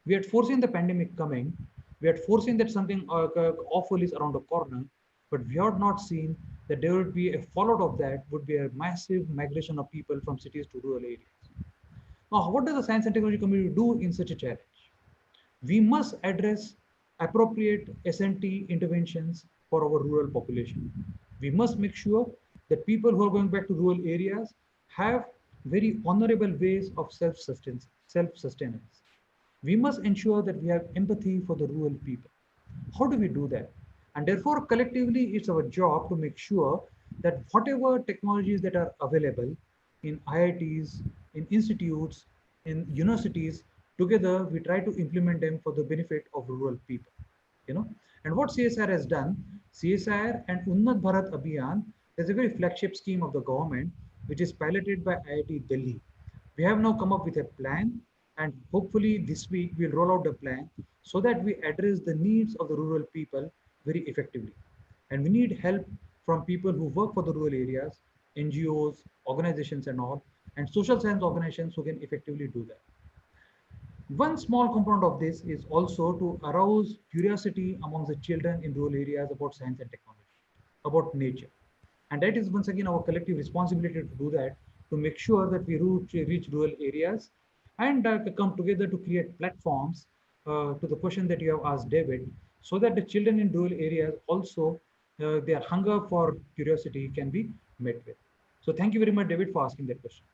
We had foreseen the pandemic coming. We had foreseen that something awful is around the corner, but we had not seen that there would be a fallout of that, would be a massive migration of people from cities to rural areas. Now, what does the science and technology community do in such a challenge? We must address appropriate S&T interventions for our rural population. We must make sure that people who are going back to rural areas have very honorable ways of self-sustenance. We must ensure that we have empathy for the rural people. How do we do that? And therefore, collectively, it's our job to make sure that whatever technologies that are available in IITs, in institutes, in universities, together we try to implement them for the benefit of rural people. You know, and what CSIR has done, CSIR and Unnat Bharat Abhiyan is a very flagship scheme of the government, which is piloted by IIT Delhi. We have now come up with a plan, and hopefully this week we'll roll out the plan so that we address the needs of the rural people very effectively. And we need help from people who work for the rural areas, NGOs, organizations and all, and social science organizations who can effectively do that. One small component of this is also to arouse curiosity amongst the children in rural areas about science and technology, about nature. And that is once again our collective responsibility to do that, to make sure that we reach rural areas and come together to create platforms to the question that you have asked, David, so that the children in rural areas also, their hunger for curiosity can be met with. So thank you very much, David, for asking that question.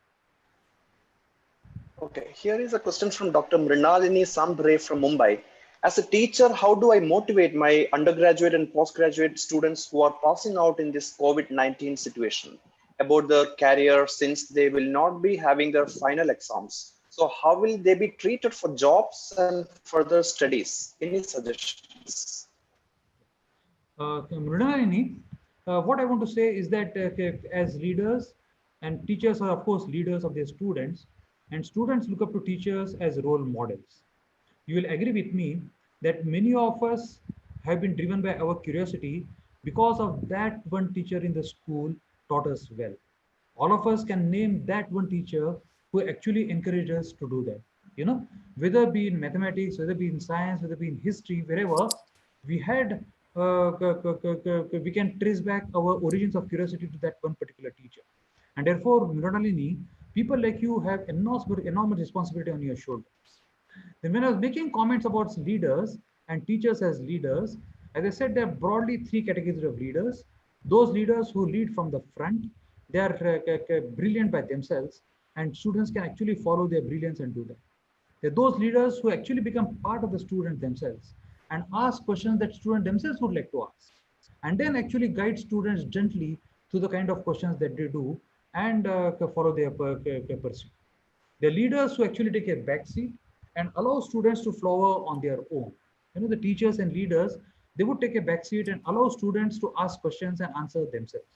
Okay, here is a question from Dr. Mrinalini Sambre from Mumbai. As a teacher, how do I motivate my undergraduate and postgraduate students who are passing out in this COVID-19 situation about their career, since they will not be having their final exams? So how will they be treated for jobs and further studies? Any suggestions? Mrinalini, what I want to say is that as leaders, and teachers are of course leaders of their students, and students look up to teachers as role models. You will agree with me that many of us have been driven by our curiosity because of that one teacher in the school taught us well. All of us can name that one teacher who actually encouraged us to do that. You know, whether be in mathematics, whether be in science, whether be in history, wherever we had, we can trace back our origins of curiosity to that one particular teacher. And therefore, Mrinalini, people like you have enormous responsibility on your shoulders. Then when I was making comments about leaders and teachers as leaders, as I said, there are broadly three categories of leaders. Those leaders who lead from the front, they are brilliant by themselves, and students can actually follow their brilliance and do that. There are those leaders who actually become part of the student themselves and ask questions that students themselves would like to ask, and then actually guide students gently through the kind of questions that they do and follow their pursuit. The leaders who actually take a backseat and allow students to flower on their own. You know, the teachers and leaders they would take a back seat and allow students to ask questions and answer themselves.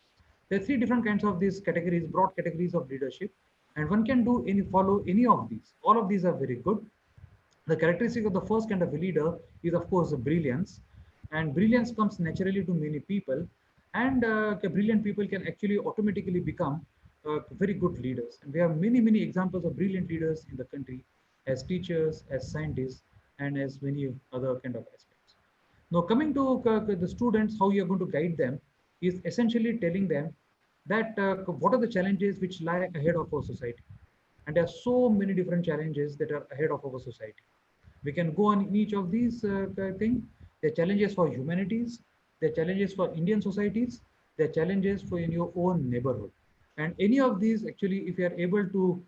There are three different kinds of these categories, broad categories of leadership, and one can follow any of these. All of these are very good. The characteristic of the first kind of a leader is, of course, brilliance, and brilliance comes naturally to many people, and brilliant people can actually automatically become very good leaders. And we have many examples of brilliant leaders in the country, as teachers, as scientists, and as many other kind of aspects. Now, coming to the students, how you are going to guide them is essentially telling them that what are the challenges which lie ahead of our society. And there are so many different challenges that are ahead of our society. We can go on in each of these things. There are challenges for humanities, there are challenges for Indian societies, there are challenges for in your own neighborhood. And any of these, actually, if you are able to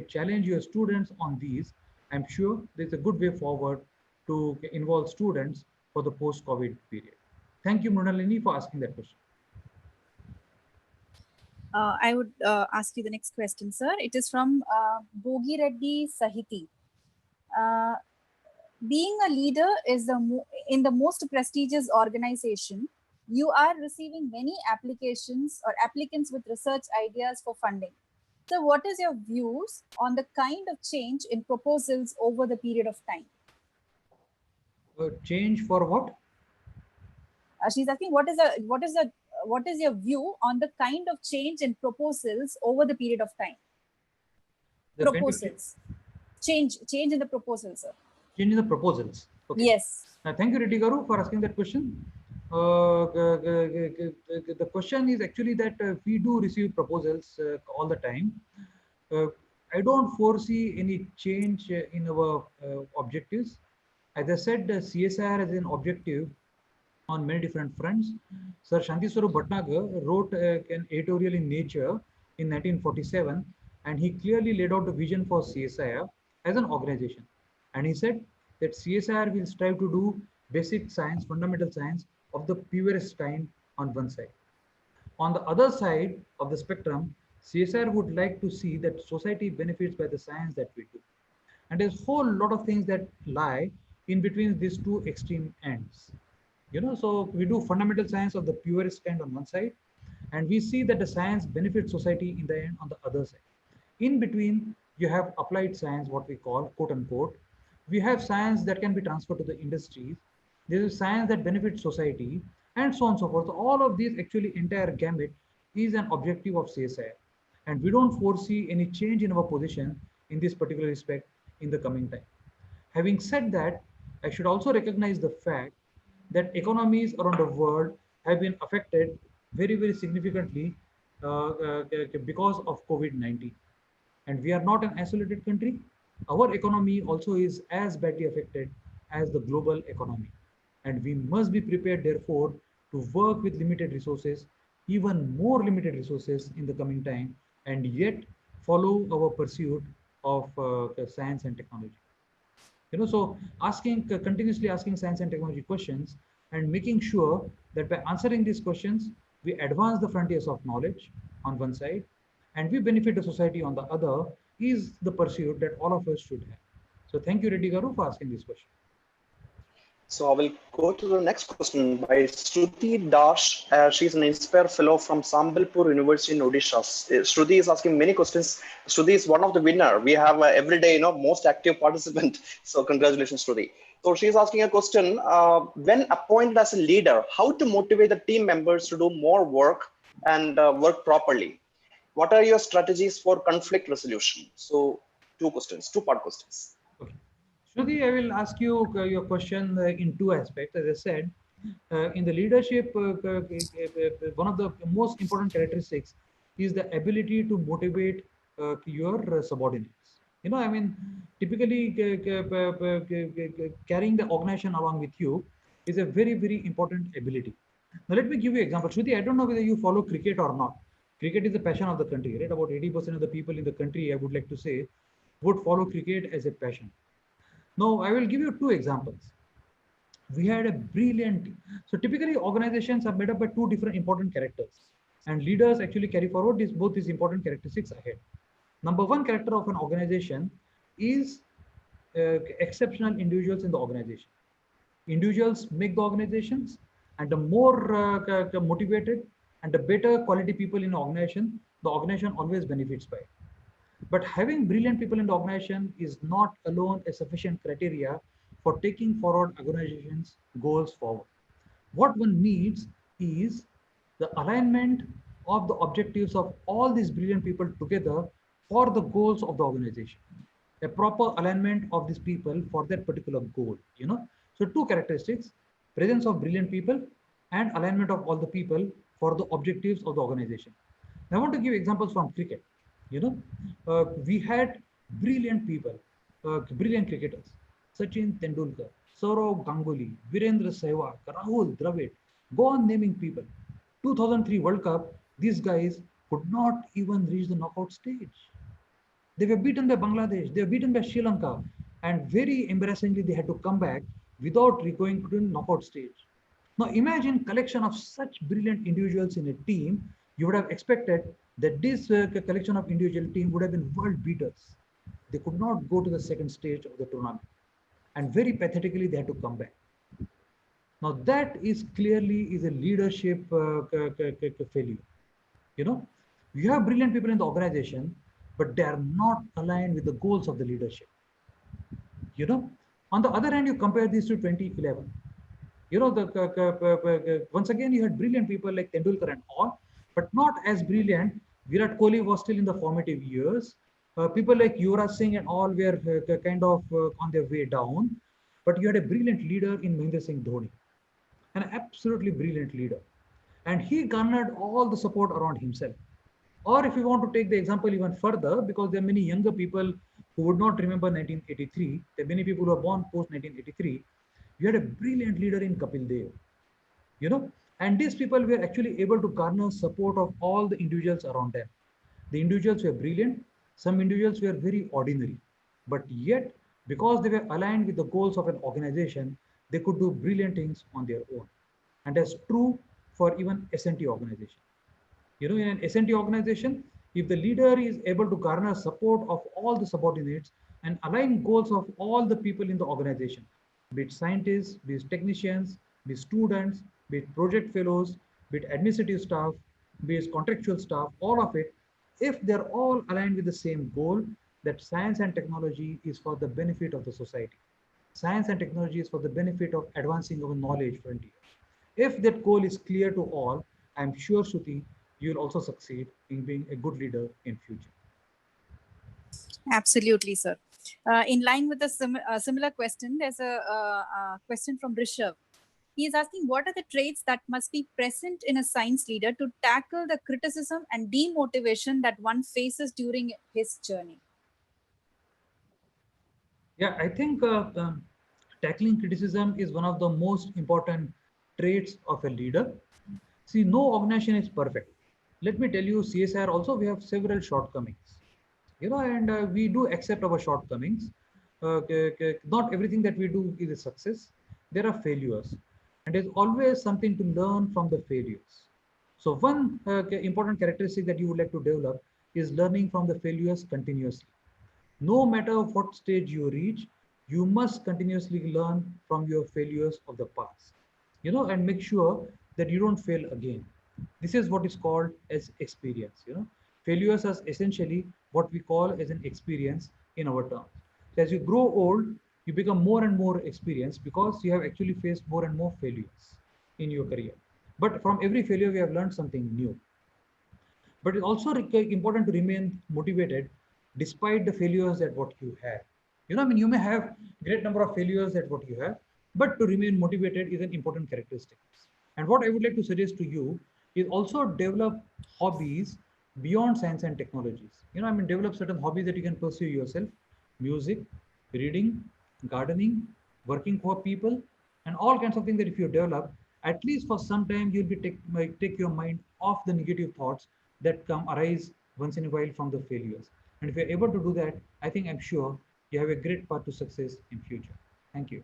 challenge your students on these, I'm sure there's a good way forward to involve students for the post-COVID period. Thank you, Mrunalini, for asking that question. I would ask you the next question, sir. It is from Bogi Reddy Sahiti. Being a leader is in the most prestigious organization, you are receiving many applications or applicants with research ideas for funding. So what is your views on the kind of change in proposals over the period of time? Change for what? She's asking what is your view on the kind of change in proposals over the period of time? Proposals. Change in the proposals, sir. Change in the proposals. Okay. Yes. Thank you, Reddy Garu, for asking that question. The question is actually that we do receive proposals all the time. I don't foresee any change in our objectives. As I said, the CSIR has an objective on many different fronts. Sir Shanti Swarup Bhatnagar wrote an editorial in Nature in 1947, and he clearly laid out the vision for CSIR as an organization. And he said that CSIR will strive to do basic science, fundamental science of the purest kind on one side. On the other side of the spectrum, CSIR would like to see that society benefits by the science that we do. And there's a whole lot of things that lie in between these two extreme ends. So we do fundamental science of the purest kind on one side, and we see that the science benefits society in the end on the other side. In between, you have applied science, what we call, quote unquote. We have science that can be transferred to the industries. There is science that benefits society, and so on and so forth. So all of these, actually, entire gamut is an objective of CSIR. And we don't foresee any change in our position in this particular respect in the coming time. Having said that, I should also recognize the fact that economies around the world have been affected very significantly because of COVID-19. And we are not an isolated country. Our economy also is as badly affected as the global economy. And we must be prepared, therefore, to work with limited resources, even more limited resources in the coming time, and yet follow our pursuit of science and technology. So continuously asking science and technology questions and making sure that by answering these questions, we advance the frontiers of knowledge on one side, and we benefit the society on the other is the pursuit that all of us should have. So thank you, Reddy Garu, for asking this question. So I will go to the next question by Shruti Dash. She's an Inspire Fellow from Sambalpur University in Odisha. Shruti is asking many questions. Shruti is one of the winner. We have every day, most active participant. So congratulations, Shruti. So she's asking a question, when appointed as a leader, how to motivate the team members to do more work and work properly? What are your strategies for conflict resolution? So two-part questions. Okay. Shruti, I will ask you your question in two aspects. As I said, in the leadership, one of the most important characteristics is the ability to motivate your subordinates. Typically carrying the organization along with you is a very important ability. Now, let me give you an example. Shruti, I don't know whether you follow cricket or not. Cricket is the passion of the country, right? About 80% of the people in the country, I would like to say, would follow cricket as a passion. Now, I will give you two examples. We had a brilliant, so typically organizations are made up by two different important characters, and leaders actually carry forward both these important characteristics ahead. Number one character of an organization is exceptional individuals in the organization. individuals make the organizations, and the more motivated and the better quality people in the organization always benefits by it. But having brilliant people in the organization is not alone a sufficient criteria for taking forward organization's goals forward. What one needs is the alignment of the objectives of all these brilliant people together for the goals of the organization. A proper alignment of these people for that particular goal, So two characteristics: presence of brilliant people and alignment of all the people for the objectives of the organization. Now, I want to give examples from cricket. We had brilliant people, brilliant cricketers: Sachin Tendulkar, Saurav Ganguly, Virendra Sehwag, Rahul Dravid. Go on naming people. 2003 World Cup, these guys could not even reach the knockout stage. They were beaten by Bangladesh, they were beaten by Sri Lanka, and very embarrassingly, they had to come back without going to the knockout stage. Now, imagine collection of such brilliant individuals in a team. You would have expected that this collection of individual team would have been world beaters. They could not go to the second stage of the tournament, and very pathetically, they had to come back. Now, that is clearly a leadership failure. You have brilliant people in the organization, but they are not aligned with the goals of the leadership. On the other hand, you compare these to 2011. Once again, you had brilliant people like Tendulkar and all, but not as brilliant. Virat Kohli was still in the formative years. People like Yuvraj Singh and all were kind of on their way down, but you had a brilliant leader in Mahendra Singh Dhoni, an absolutely brilliant leader. And he garnered all the support around himself. Or if you want to take the example even further, because there are many younger people who would not remember 1983, there are many people who are born post 1983, you had a brilliant leader in Kapil Dev, and these people were actually able to garner support of all the individuals around them. The individuals were brilliant, some individuals were very ordinary, but yet because they were aligned with the goals of an organization, they could do brilliant things on their own. And that's true for even S&T organization. In an S&T organization, if the leader is able to garner support of all the subordinates and align goals of all the people in the organization, be it scientists, be it technicians, be it students, be it project fellows, be it administrative staff, be it contractual staff, all of it, if they're all aligned with the same goal, that science and technology is for the benefit of the society. Science and technology is for the benefit of advancing our knowledge frontier. If that goal is clear to all, I'm sure, Shruti, you will also succeed in being a good leader in future. Absolutely, sir. In line with the similar question, there's a question from Rishabh. He is asking, what are the traits that must be present in a science leader to tackle the criticism and demotivation that one faces during his journey? Yeah, I think tackling criticism is one of the most important traits of a leader. See, no organization is perfect. Let me tell you, CSIR also, we have several shortcomings, and we do accept our shortcomings. Not everything that we do is a success. There are failures, and there's always something to learn from the failures. So one important characteristic that you would like to develop is learning from the failures continuously. No matter what stage you reach, you must continuously learn from your failures of the past, and make sure that you don't fail again. This is what is called as experience. Failures are essentially what we call as an experience in our terms. So as you grow old, you become more and more experienced because you have actually faced more and more failures in your career. But from every failure, we have learned something new. But it's also important to remain motivated despite the failures that what you have. You may have great number of failures at what you have, but to remain motivated is an important characteristic. And what I would like to suggest to you is also develop hobbies beyond science and technologies. Develop certain hobbies that you can pursue yourself: music, reading, gardening, working for people, and all kinds of things that if you develop, at least for some time, you'll be take your mind off the negative thoughts that arise once in a while from the failures. And if you're able to do that, I think I'm sure you have a great path to success in future. Thank you.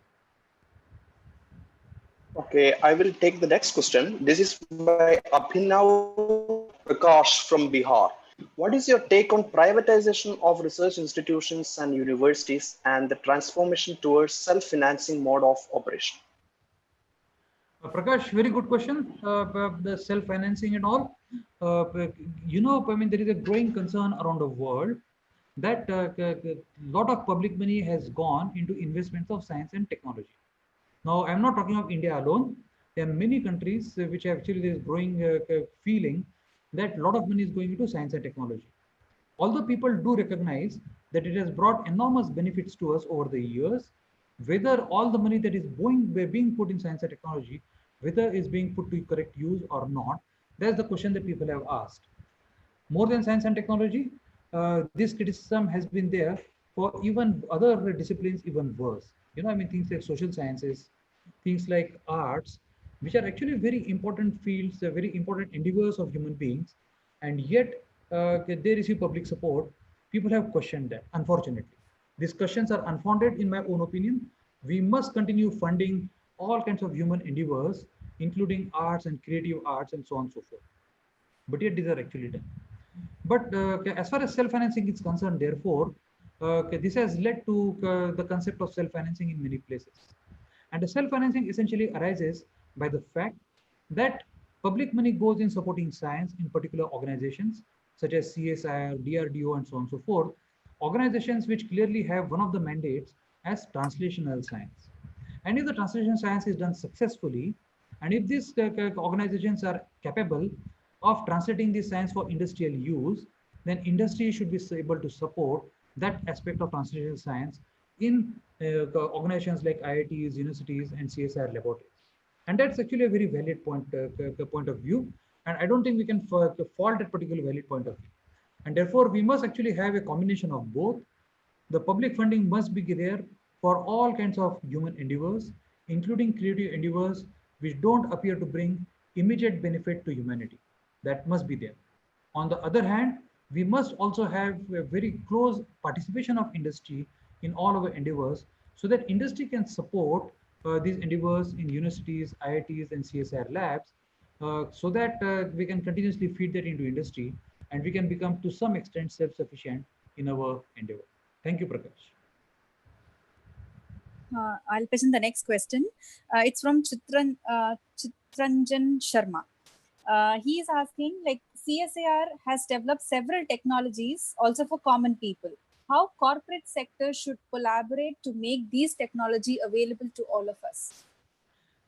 Okay, I will take the next question. This is by Abhinav Prakash from Bihar. What is your take on privatization of research institutions and universities and the transformation towards self-financing mode of operation? Prakash, very good question. The self-financing and all. I mean, there is a growing concern around the world that a lot of public money has gone into investments of science and technology. Now, I'm not talking of India alone. There are many countries which actually there is growing feeling that a lot of money is going into science and technology. Although people do recognize that it has brought enormous benefits to us over the years, whether all the money that is being put in science and technology, whether is being put to correct use or not, that's the question that people have asked. More than science and technology, this criticism has been there for even other disciplines, even worse. I mean, things like social sciences, things like arts, which are actually very important fields, very important endeavors of human beings, and yet they receive public support. People have questioned that, unfortunately. These questions are unfounded, in my own opinion. We must continue funding all kinds of human endeavors, including arts and creative arts and so on and so forth. But yet these are actually done. But as far as self-financing is concerned, therefore, this has led to the concept of self-financing in many places. And the self-financing essentially arises by the fact that public money goes in supporting science in particular organizations such as CSIR, DRDO, and so on and so forth, organizations which clearly have one of the mandates as translational science. And if the translation science is done successfully, and if these organizations are capable of translating this science for industrial use, then industry should be able to support that aspect of translational science in organizations like IITs, universities, and CSIR laboratories. And that's actually a very valid point of view. And I don't think we can fault that particular valid point of view. And therefore, we must actually have a combination of both. The public funding must be there for all kinds of human endeavors, including creative endeavors, which don't appear to bring immediate benefit to humanity. That must be there. On the other hand, we must also have a very close participation of industry in all our endeavors so that industry can support these endeavors in universities, IITs, and CSIR labs so that we can continuously feed that into industry and we can become to some extent self-sufficient in our endeavor. Thank you, Prakash. I'll present the next question. It's from Chitranjan Sharma. He is asking, like, CSIR has developed several technologies also for common people. How corporate sector should collaborate to make these technology available to all of us?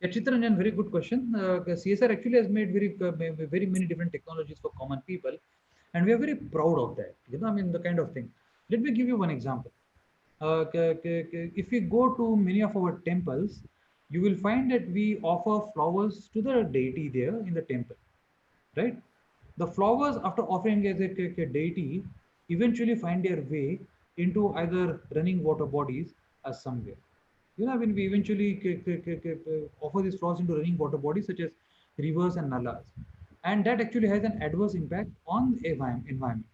Yeah, Chitranjan, very good question. CSIR actually has made very many different technologies for common people, and we are very proud of that. I mean, the kind of thing. Let me give you one example. If we go to many of our temples, you will find that we offer flowers to the deity there in the temple, right? The flowers, after offering as a deity, eventually find their way into either running water bodies or somewhere. When we eventually offer these flowers into running water bodies such as rivers and nalas, and that actually has an adverse impact on the environment.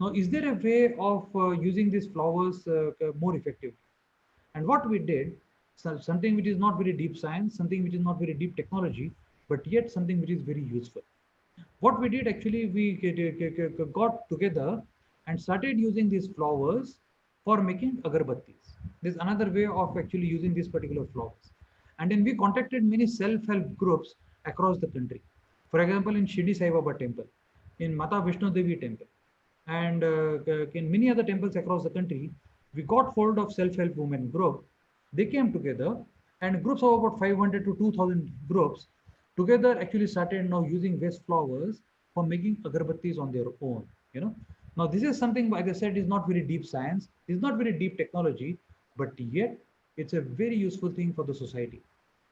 Now, is there a way of using these flowers more effectively? And what we did, something which is not very deep science, something which is not very deep technology, but yet something which is very useful. What we did actually, we got together and started using these flowers for making agarbattis. There's another way of actually using these particular flowers. And then we contacted many self-help groups across the country. For example, in Shirdi Sai Baba temple, in Mata Vishnu Devi temple, and in many other temples across the country, we got hold of self-help women group. They came together, and groups of about 500 to 2,000 groups together actually started now using waste flowers for making agarbattis on their own. Now this is something, like I said, is not very deep science, it's not very deep technology, but yet it's a very useful thing for the society.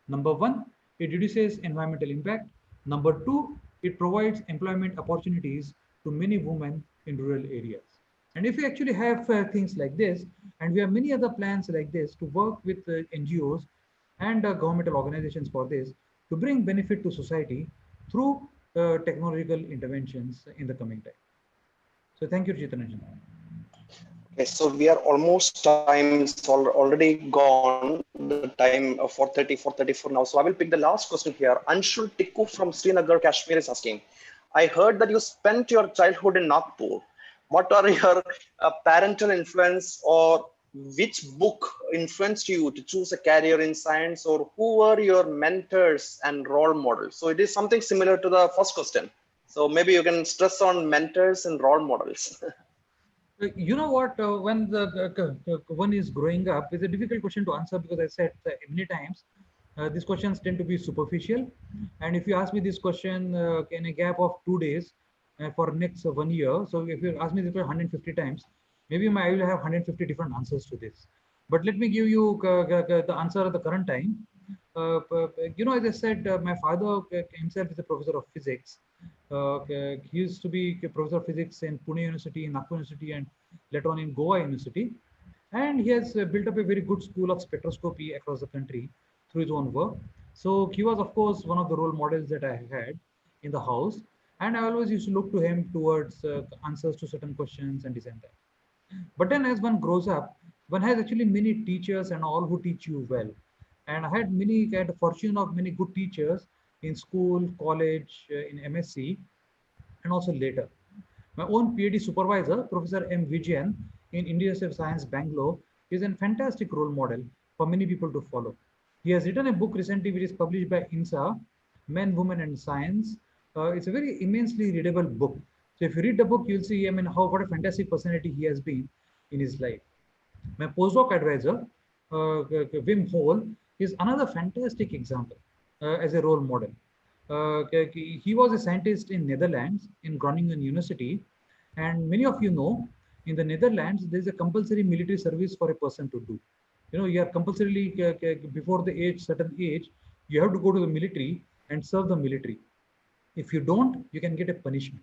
Number one, it reduces environmental impact. Number two, it provides employment opportunities to many women in rural areas. And if we actually have things like this, and we have many other plans like this to work with NGOs and governmental organizations for this, to bring benefit to society through technological interventions in the coming time. So thank you, Chitranjan. Okay, so we are almost time, it's already gone, the time of 4:34 now. So I will pick the last question here. Anshul Tikku from Srinagar, Kashmir is asking, I heard that you spent your childhood in Nagpur. What are your parental influence or which book influenced you to choose a career in science, or who were your mentors and role models? So it is something similar to the first question. So maybe you can stress on mentors and role models. You know what, when one is growing up, it's a difficult question to answer, because I said many times, these questions tend to be superficial. And if you ask me this question in a gap of 2 days for next 1 year, so if you ask me this question 150 times, maybe I will have 150 different answers to this. But let me give you the answer at the current time. As I said, my father himself is a professor of physics. He used to be a professor of physics in Pune University, in Nagpur University, and later on in Goa University. And he has built up a very good school of spectroscopy across the country through his own work. So he was, of course, one of the role models that I had in the house. And I always used to look to him towards answers to certain questions and this and that. But then as one grows up, one has actually many teachers and all who teach you well. And I had the fortune of many good teachers in school, college, in MSc, and also later. My own PhD supervisor, Professor M. Vijayan in University of Science, Bangalore, is a fantastic role model for many people to follow. He has written a book recently which is published by INSA, Men, Women and Science. It's a very immensely readable book. So if you read the book, you'll see, what a fantastic personality he has been in his life. My postdoc advisor, Wim Hole, is another fantastic example as a role model. He was a scientist in Netherlands, in Groningen University. And many of you know, in the Netherlands, there's a compulsory military service for a person to do. You are compulsorily, before the certain age, you have to go to the military and serve the military. If you don't, you can get a punishment.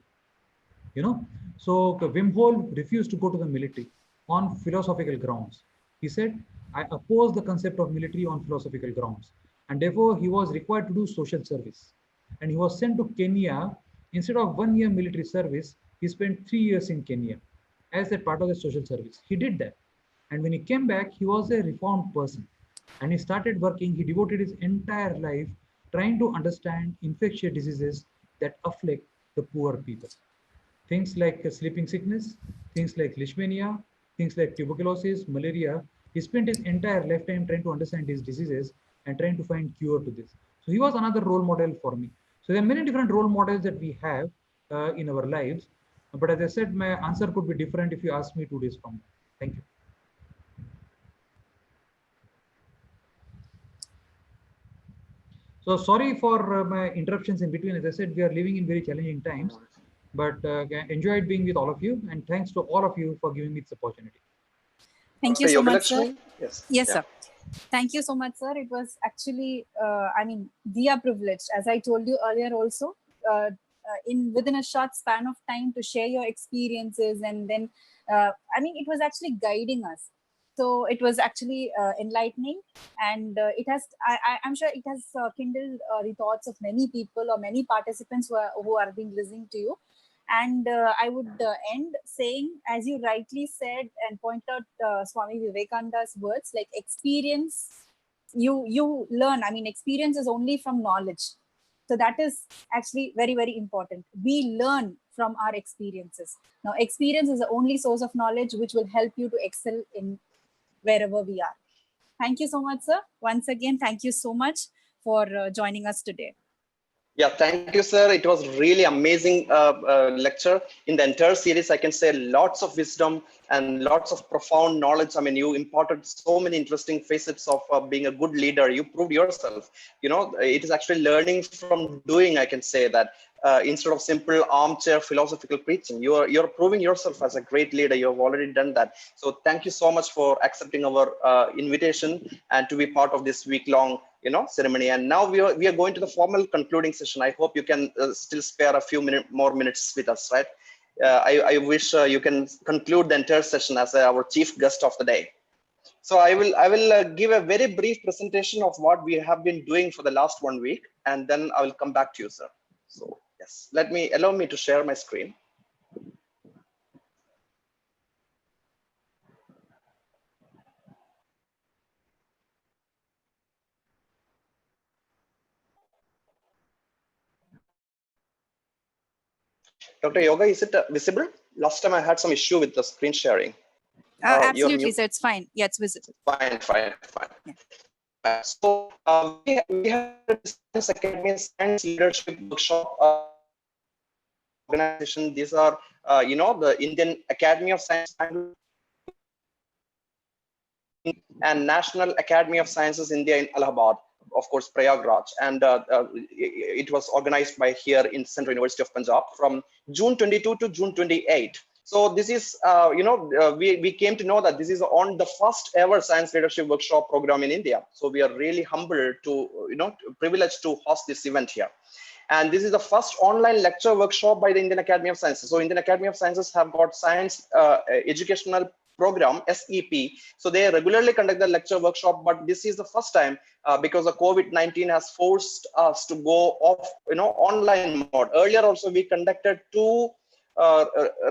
So Wim Hole refused to go to the military on philosophical grounds. He said, I oppose the concept of military on philosophical grounds. And therefore, he was required to do social service. And he was sent to Kenya. Instead of 1 year military service, he spent 3 years in Kenya as a part of the social service. He did that. And when he came back, he was a reformed person. And he started working. He devoted his entire life trying to understand infectious diseases that afflict the poor people. Things like sleeping sickness, things like leishmania, things like tuberculosis, malaria. He spent his entire lifetime trying to understand these diseases and trying to find cure to this. So he was another role model for me. So there are many different role models that we have in our lives. But as I said, my answer could be different if you ask me 2 days from now. Thank you. So sorry for my interruptions in between. As I said, we are living in very challenging times. But enjoyed being with all of you, and thanks to all of you for giving me this opportunity. Thank you so much, sir. Yes, sir. Thank you so much, sir. It was actually, we are privileged, as I told you earlier also, within a short span of time to share your experiences, and then, it was actually guiding us. So it was actually enlightening, and I'm sure it has kindled the thoughts of many people or many participants who are being listening to you. And I would end saying, as you rightly said and point out Swami Vivekananda's words, like experience, you learn. Experience is only from knowledge. So that is actually very, very important. We learn from our experiences. Now, experience is the only source of knowledge which will help you to excel in wherever we are. Thank you so much, sir. Once again, thank you so much for joining us today. Yeah, thank you, sir. It was really amazing lecture. In the entire series, I can say lots of wisdom and lots of profound knowledge. You imparted so many interesting facets of being a good leader. You proved yourself. It is actually learning from doing, I can say that. Instead of simple armchair philosophical preaching, you're proving yourself as a great leader. You have already done that. So thank you so much for accepting our invitation and to be part of this week-long ceremony. And now we are going to the formal concluding session. I hope you can still spare a few more minutes with us, right? I wish you can conclude the entire session as our chief guest of the day. So I will give a very brief presentation of what we have been doing for the last 1 week, and then I will come back to you, sir. So yes, allow me to share my screen. Dr. Yoga, is it visible? Last time I had some issue with the screen sharing. Absolutely, sir. It's fine. Yeah, it's visible. Fine. Yeah. So we have a Science Academy Science Leadership Workshop organization. These are, the Indian Academy of Science and National Academy of Sciences India in Allahabad, of course, Prayagraj. And it was organized by here in Central University of Punjab from June 22 to June 28. So this is, we came to know that this is on the first ever Science Leadership Workshop program in India. So we are really humbled to, privileged to host this event here. And this is the first online lecture workshop by the Indian Academy of Sciences. So Indian Academy of Sciences have got science educational program, SEP. So they regularly conduct the lecture workshop, but this is the first time because the COVID-19 has forced us to go off, online mode. Earlier also we conducted 2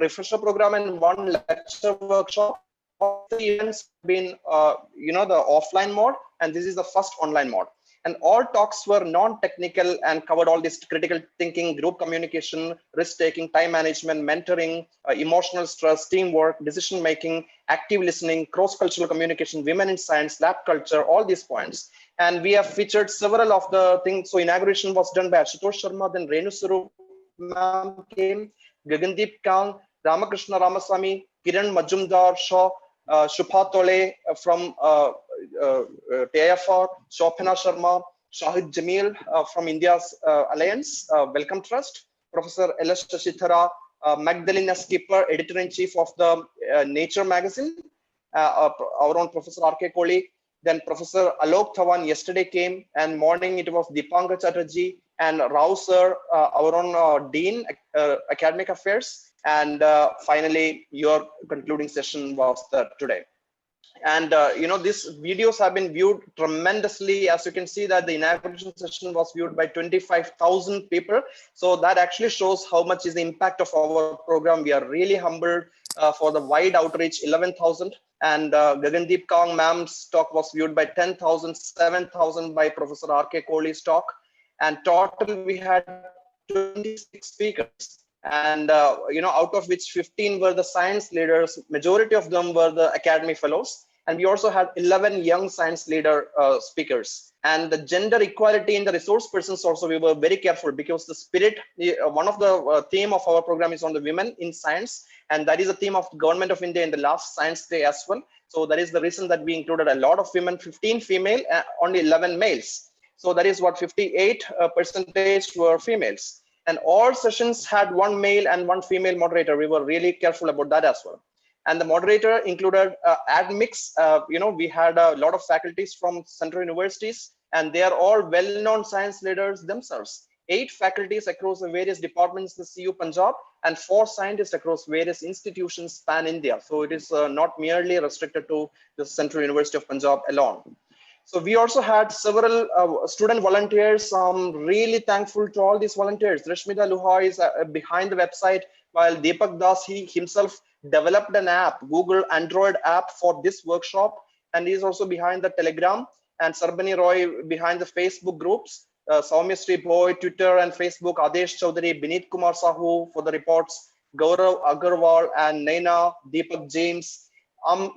refresher program and 1 lecture workshop. All the events have been, the offline mode, and this is the first online mode. And all talks were non-technical and covered all this critical thinking, group communication, risk-taking, time management, mentoring, emotional stress, teamwork, decision-making, active listening, cross-cultural communication, women in science, lab culture, all these points. And we have featured several of the things. So inauguration was done by Ashutosh Sharma, then Renu Swarup ma'am came, Gagandeep Kang, Ramakrishna Ramaswamy, Kiran Majumdar Shaw, Shubha Tole from TIFR, Shobhana Sharma, Shahid Jamil from India's Alliance Welcome Trust, Professor L.S. Shashithara, Magdalena Skipper, Editor-in-Chief of the Nature magazine, our own Professor R.K. Kohli, then Professor Alok Thawan yesterday came, and morning it was Deepanga Chatterjee and Rao sir, our own Dean, Academic Affairs, and finally your concluding session was today. And these videos have been viewed tremendously. As you can see that the inauguration session was viewed by 25,000 people. So that actually shows how much is the impact of our program. We are really humbled for the wide outreach, 11,000. And Gagandeep Kang ma'am's talk was viewed by 10,000, 7,000 by Professor R.K. Kohli's talk. And total we had 26 speakers. And out of which 15 were the science leaders. Majority of them were the academy fellows. And we also had 11 young science leader speakers. And the gender equality in the resource persons also, we were very careful, because the spirit, one of the theme of our program is on the women in science. And that is the theme of the Government of India in the last Science Day as well. So that is the reason that we included a lot of women, 15 female, only 11 males. So that is what 58% were females. And all sessions had 1 male and 1 female moderator. We were really careful about that as well. And the moderator included admix. We had a lot of faculties from central universities, and they are all well-known science leaders themselves. 8 faculties across the various departments in the CU Punjab, and 4 scientists across various institutions pan-India. So it is not merely restricted to the Central University of Punjab alone. So we also had several student volunteers. I'm really thankful to all these volunteers. Rashmita Luha is behind the website, while Deepak Das, he himself developed an app, Google Android app for this workshop. And he is also behind the Telegram, and Sarbani Roy behind the Facebook groups. Soumya Sri Boy, Twitter and Facebook, Adesh Chaudhary, Bineet Kumar Sahu for the reports, Gaurav Agarwal and Naina, Deepak James.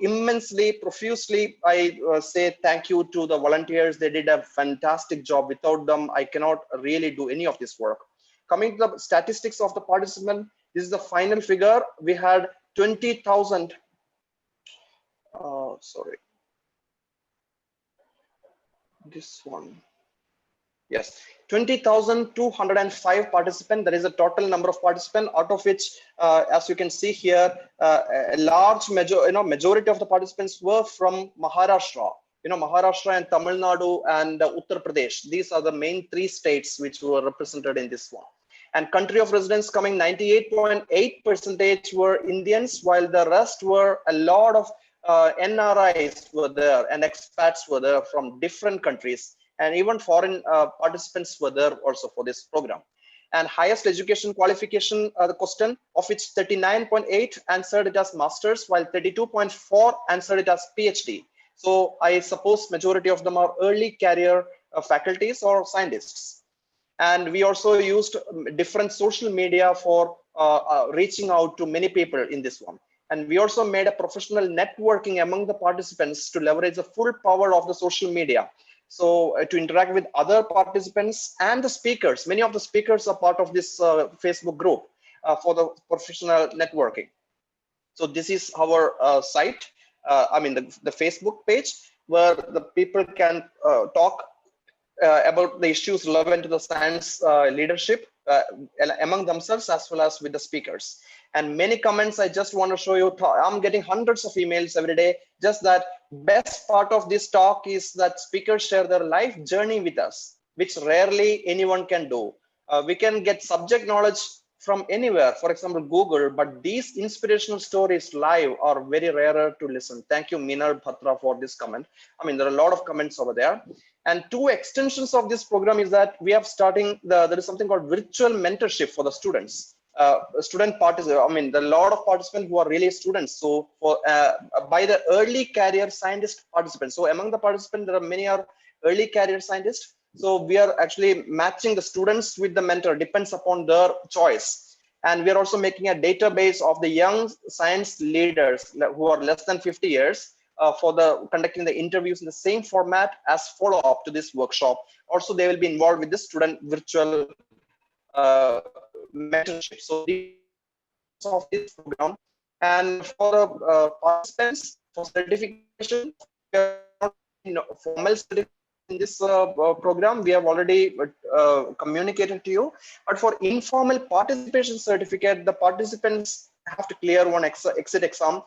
Immensely, profusely, I say thank you to the volunteers. They did a fantastic job. Without them, I cannot really do any of this work. Coming to the statistics of the participants, this is the final figure. We had 20,000. Sorry. This one. Yes, 20,205 participants. There is a total number of participants, out of which, as you can see here, a large majority of the participants were from Maharashtra. Maharashtra and Tamil Nadu and Uttar Pradesh. These are the main 3 states which were represented in this one. And country of residence coming 98.8% were Indians, while the rest were a lot of NRIs were there, and expats were there from different countries. And even foreign participants were there also for this program. And highest education qualification, the question, of which 39.8 answered it as masters, while 32.4 answered it as PhD. So I suppose majority of them are early career faculties or scientists. And we also used different social media for reaching out to many people in this one. And we also made a professional networking among the participants to leverage the full power of the social media. So to interact with other participants and the speakers, many of the speakers are part of this Facebook group for the professional networking. So this is our site, the Facebook page, where the people can talk about the issues relevant to the science leadership among themselves as well as with the speakers. And many comments I just want to show you. I'm getting hundreds of emails every day. Just that best part of this talk is that speakers share their life journey with us, which rarely anyone can do. We can get subject knowledge from anywhere, for example, Google, but these inspirational stories live are very rarer to listen. Thank you, Minal Bhatra, for this comment. There are a lot of comments over there. And two extensions of this program is that we are starting, there is something called virtual mentorship for the students. Student participants, there are a lot of participants who are really students. So for by the early career scientist participants. So among the participants, there are many are early career scientists. So we are actually matching the students with the mentor, depends upon their choice. And we are also making a database of the young science leaders who are less than 50 years for conducting the interviews in the same format as follow-up to this workshop. Also, they will be involved with the student virtual mentorship. So these of this program, and for the participants for certification, formal certification in this program, we have already communicated to you. But for informal participation certificate, the participants have to clear one exit exam,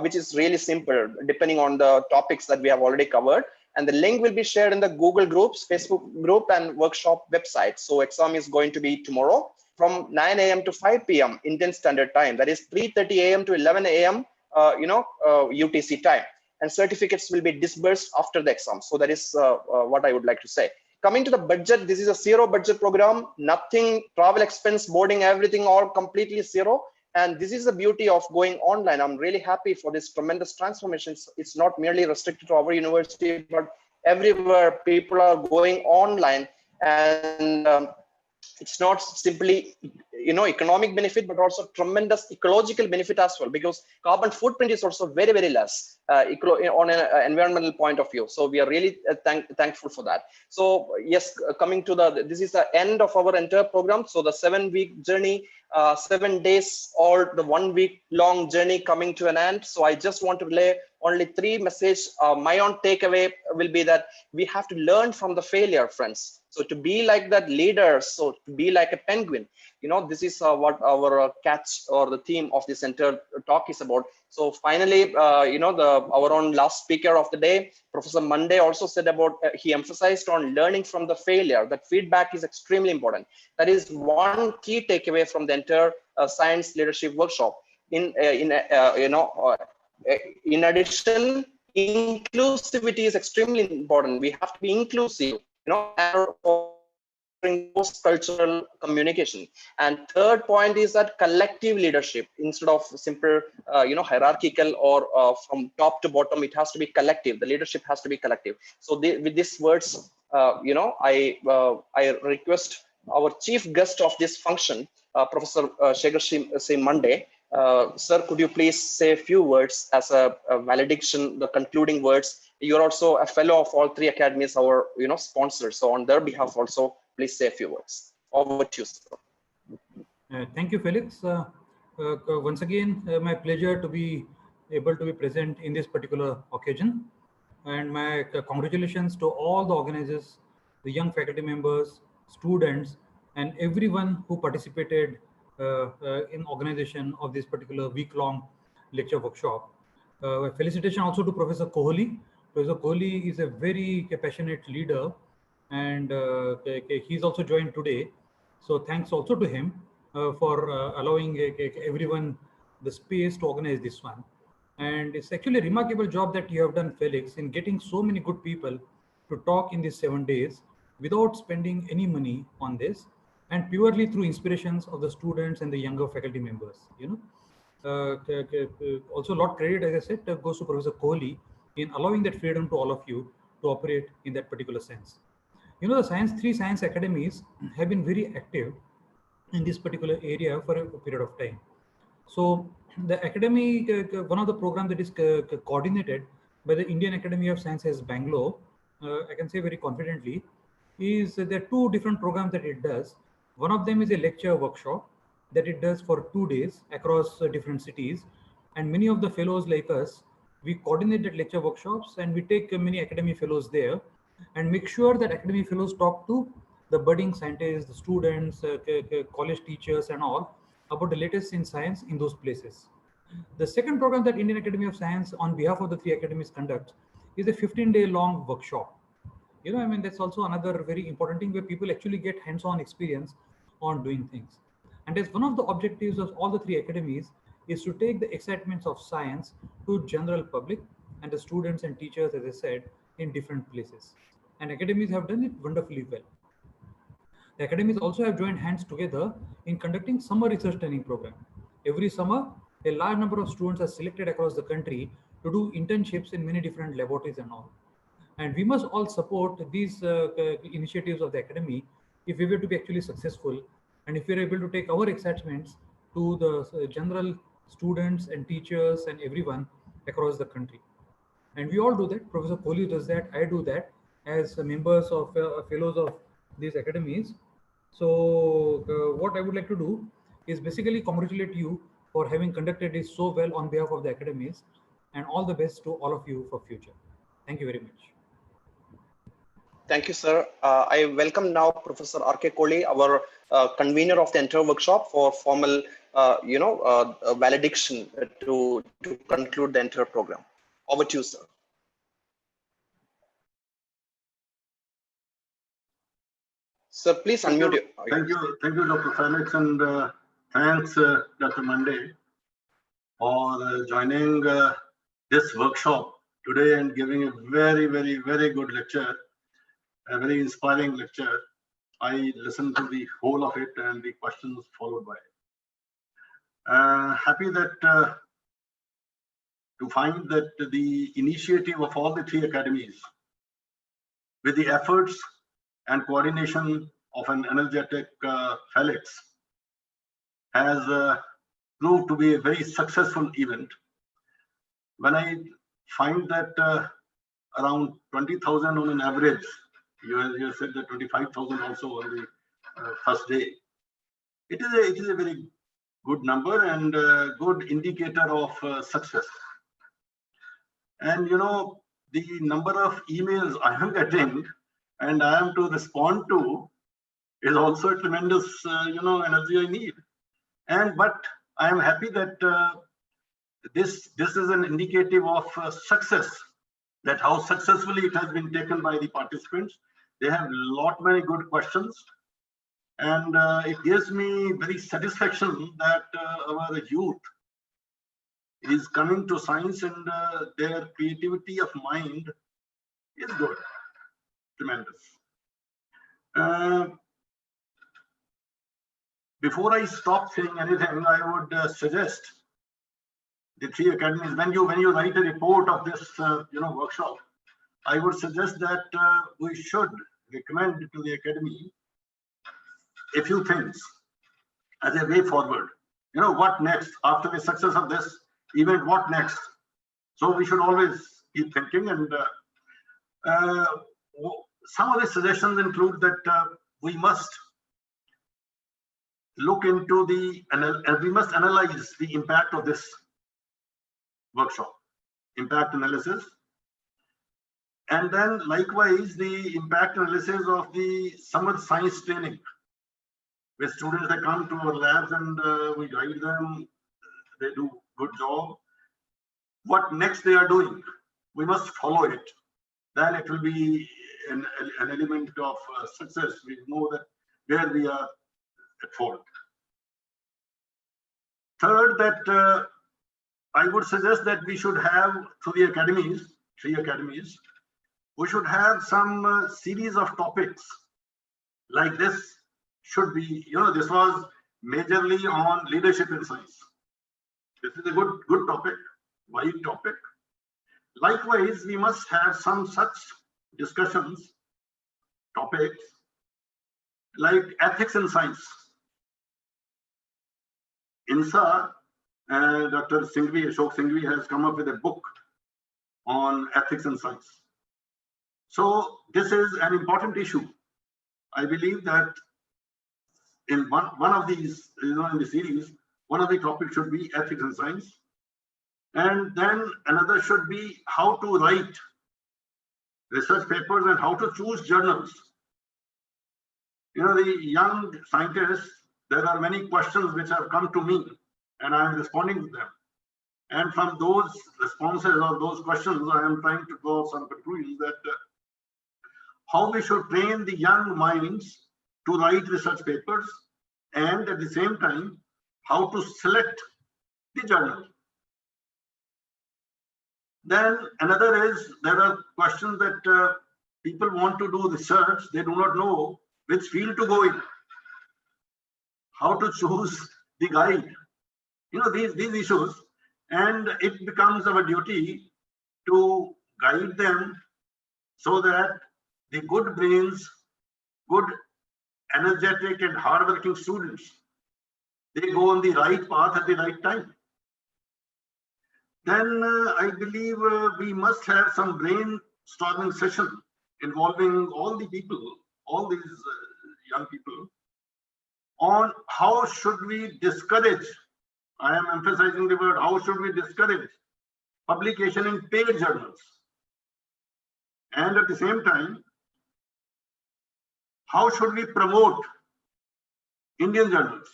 which is really simple, depending on the topics that we have already covered. And the link will be shared in the Google groups, Facebook group, and workshop website. So exam is going to be tomorrow from 9 a.m. to 5 p.m. Indian Standard Time. That is 3:30 a.m. to 11 a.m. UTC time. And certificates will be disbursed after the exam. So that is what I would like to say. Coming to the budget, this is a zero budget program. Nothing, travel expense, boarding, everything, all completely zero. And this is the beauty of going online. I'm really happy for this tremendous transformation. It's not merely restricted to our university, but everywhere people are going online. And it's not simply economic benefit, but also tremendous ecological benefit as well, because carbon footprint is also very, very less on an environmental point of view. So we are really thankful for that. So yes, coming to this is the end of our entire program. So the 7-week journey, 7 days or the 1 week long journey coming to an end. So I just want to relay only 3 messages. My own takeaway will be that we have to learn from the failure, friends. So to be like that leader, so to be like a penguin, this is what our catch or the theme of this entire talk is about. So finally, our own last speaker of the day, Professor Mande, also said about, he emphasized on learning from the failure, that feedback is extremely important. That is one key takeaway from the entire science leadership workshop. In addition, inclusivity is extremely important. We have to be inclusive, cross-cultural communication. And third point is that collective leadership, instead of simple, hierarchical or from top to bottom, it has to be collective. The leadership has to be collective. So with these words, I request our chief guest of this function, Professor Shekhar C. Mande. Sir, could you please say a few words as a valediction, the concluding words? You're also a fellow of all 3 academies, our sponsors. So on their behalf also, please say a few words. Over to you, sir. Thank you, Felix. Once again, my pleasure to be able to be present in this particular occasion. And my congratulations to all the organizers, the young faculty members, students, and everyone who participated in organization of this particular week-long lecture workshop. Felicitation also to Professor Kohli. Professor Kohli is a very passionate leader, and he's also joined today. So thanks also to him for allowing everyone the space to organize this one. And it's actually a remarkable job that you have done, Felix, in getting so many good people to talk in these 7 days without spending any money on this, and purely through inspirations of the students and the younger faculty members. Also a lot credit, as I said, goes to Professor Kohli in allowing that freedom to all of you to operate in that particular sense. The 3 science academies have been very active in this particular area for a period of time. So the academy, one of the programs that is coordinated by the Indian Academy of Sciences, Bangalore, I can say very confidently, is there are two different programs that it does. One of them is a lecture workshop that it does for 2 days across different cities. And many of the fellows like us, we coordinated lecture workshops and we take many academy fellows there and make sure that academy fellows talk to the budding scientists, the students, college teachers and all about the latest in science in those places. The second program that Indian Academy of Science on behalf of the 3 academies conducts is a 15-day long workshop. I mean, that's also another very important thing where people actually get hands-on experience on doing things. And as one of the objectives of all the 3 academies is to take the excitements of science to general public and the students and teachers, as I said, in different places. And academies have done it wonderfully well. The academies also have joined hands together in conducting summer research training program. Every summer, a large number of students are selected across the country to do internships in many different laboratories and all. And we must all support these initiatives of the academy if we were to be actually successful and if we are able to take our excitements to the general students and teachers and everyone across the country. And we all do that. Professor Kohli does that. I do that as members of fellows of these academies. So what I would like to do is basically congratulate you for having conducted this so well on behalf of the academies, and all the best to all of you for future. Thank you very much. Thank you, sir. I welcome now Professor R.K. Kohli, our convener of the entire workshop, for formal, valediction to conclude the entire program. Over to you, sir. Sir, please unmute you. Thank you, Dr. Felix, and thanks, Dr. Mande, for joining this workshop today and giving a very, very, very good lecture, a very inspiring lecture. I listened to the whole of it and the questions followed by it. Happy that to find that the initiative of all the 3 academies, with the efforts and coordination of an energetic Felix, has proved to be a very successful event. When I find that around 20,000 on an average, you said that 25,000 also on the first day, it is a very good number and a good indicator of success. And the number of emails I am getting and I am to respond to is also a tremendous energy I need. But I am happy that this is an indicative of success, that how successfully it has been taken by the participants. They have many good questions, and it gives me very satisfaction that our youth is coming to science, and their creativity of mind is good, tremendous. Before I stop saying anything, I would suggest the 3 academies, when you write a report of this workshop, I would suggest that we should recommend to the academy a few things as a way forward. What next after the success of this event? What next? So we should always keep thinking, and some of the suggestions include that we must look into we must analyze the impact of this workshop, impact analysis, and then likewise the impact analysis of the summer science training, where students, they come to our labs and we guide them, they do good job. What next they are doing, we must follow it. Then it will be an element of success. We know that where we are at fault. Third, that I would suggest that we should have, through the academies, 3 academies, we should have some series of topics like this. Should be, this was majorly on leadership in science. This is a good topic, wide topic. Likewise, we must have some such discussions, topics like ethics in science. INSA Dr. Ashok Singhvi has come up with a book on ethics and science. So this is an important issue. I believe that in one of these, in the series, one of the topics should be ethics and science. And then another should be how to write research papers and how to choose journals. The young scientists, there are many questions which have come to me and I am responding to them. And from those responses or those questions, I am trying to draw some conclusions that how we should train the young minds to write research papers, and at the same time, how to select the journal. Then another is, there are questions that people want to do research, they do not know which field to go in, how to choose the guide, these issues, and it becomes our duty to guide them so that the good brains, good, energetic and hardworking students, they go on the right path at the right time. Then I believe we must have some brainstorming session involving all the people, all these young people, on how should we discourage, I am emphasizing the word, how should we discourage publication in paid journals? And at the same time, how should we promote Indian journals?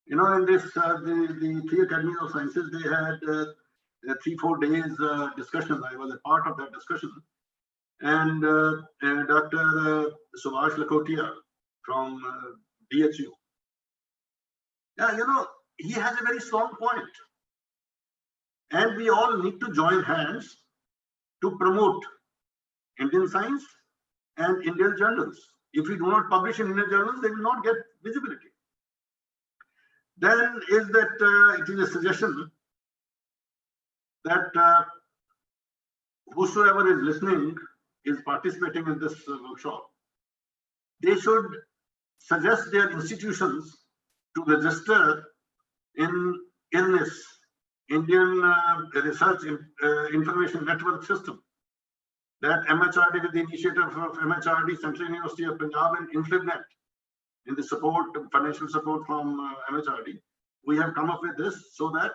In this, the 3 Academies of Sciences, they had 3-4 days discussion. I was a part of that discussion. And Dr. Subhash Lakhotia from DHU. Yeah, he has a very strong point. And we all need to join hands to promote Indian science and Indian journals. If we do not publish in Indian journals, they will not get visibility. Then is that it is a suggestion that whosoever is listening, is participating in this workshop, they should suggest their institutions to register in ILNIS, Indian Research Information Network System, that MHRD, with the initiative of MHRD, Central University of Punjab, and InflibNet, in the support, financial support from MHRD, we have come up with this so that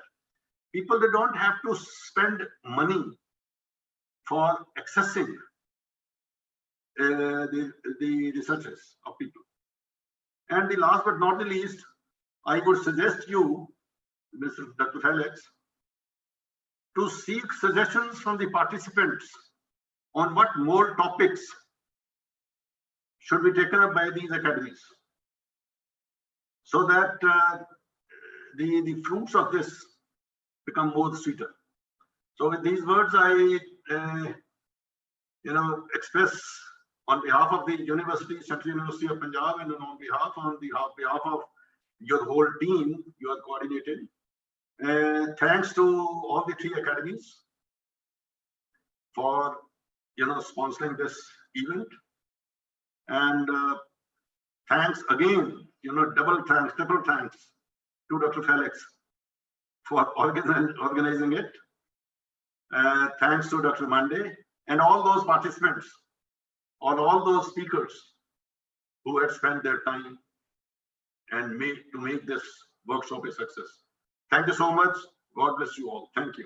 people, they don't have to spend money for accessing the researches of people. And the last but not the least, I would suggest you, Mr. Dr. Felix, to seek suggestions from the participants on what more topics should be taken up by these academies, so that the fruits of this become more sweeter. So with these words, I express on behalf of the University, Central University of Punjab, and on behalf of your whole team, you are coordinated. Thanks to all the 3 academies for sponsoring this event, and thanks again, double thanks, triple thanks to Dr. Felix for organizing it. Thanks to Dr. Mande and all those participants, or all those speakers who had spent their time and make this workshop a success. Thank you so much. God bless you all. Thank you.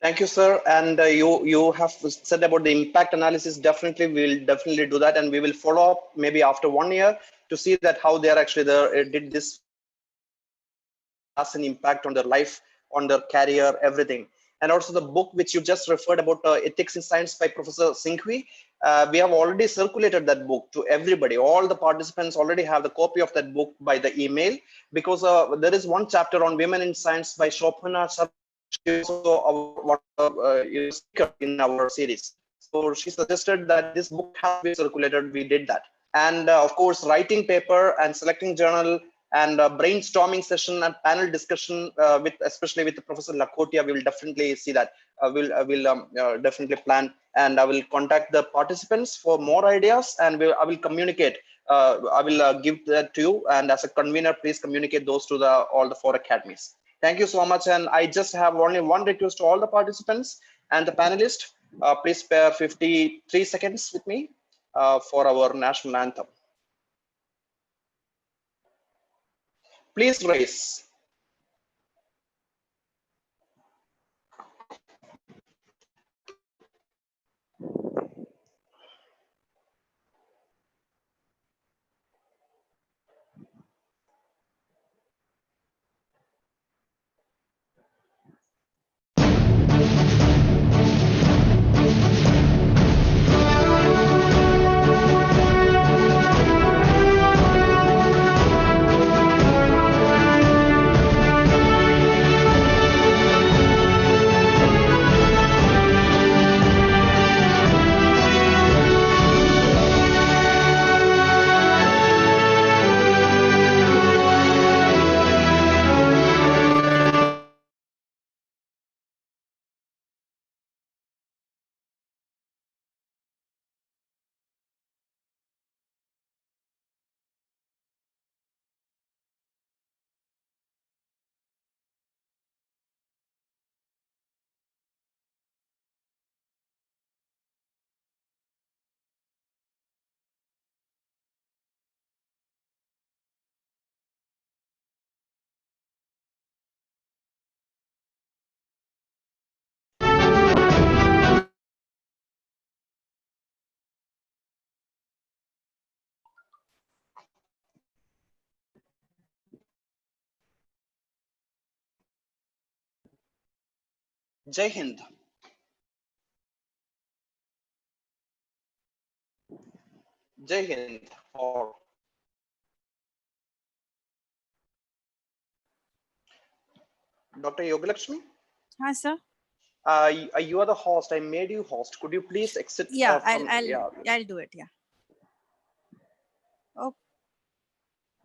Thank you, sir. And you have said about the impact analysis. Definitely, we'll definitely do that, and we will follow up maybe after 1 year to see that how they are actually did this has an impact on their life, on their career, everything. And also the book which you just referred about, Ethics in Science by Professor Singhvi, we have already circulated that book to everybody. All the participants already have the copy of that book by the email, because there is one chapter on women in science by Shobhana. She is also our speaker in our series. So she suggested that this book has to be circulated. We did that. And of course, writing paper and selecting journal and brainstorming session and panel discussion especially with Professor Lakhotia, we will definitely see that. We'll definitely plan, and I will contact the participants for more ideas, and I will communicate I will give that to you. And as a convener, please communicate those to all the 4 academies. Thank you so much. And I just have only one request to all the participants and the panelists. Please spare 53 seconds with me for our national anthem. Please raise. Jai Hind. Jai Hind. Or Dr. Yogalakshmi? Hi, sir. You are the host. I made you host. Could you please exit? Yeah, From, I'll do it. Yeah. Okay.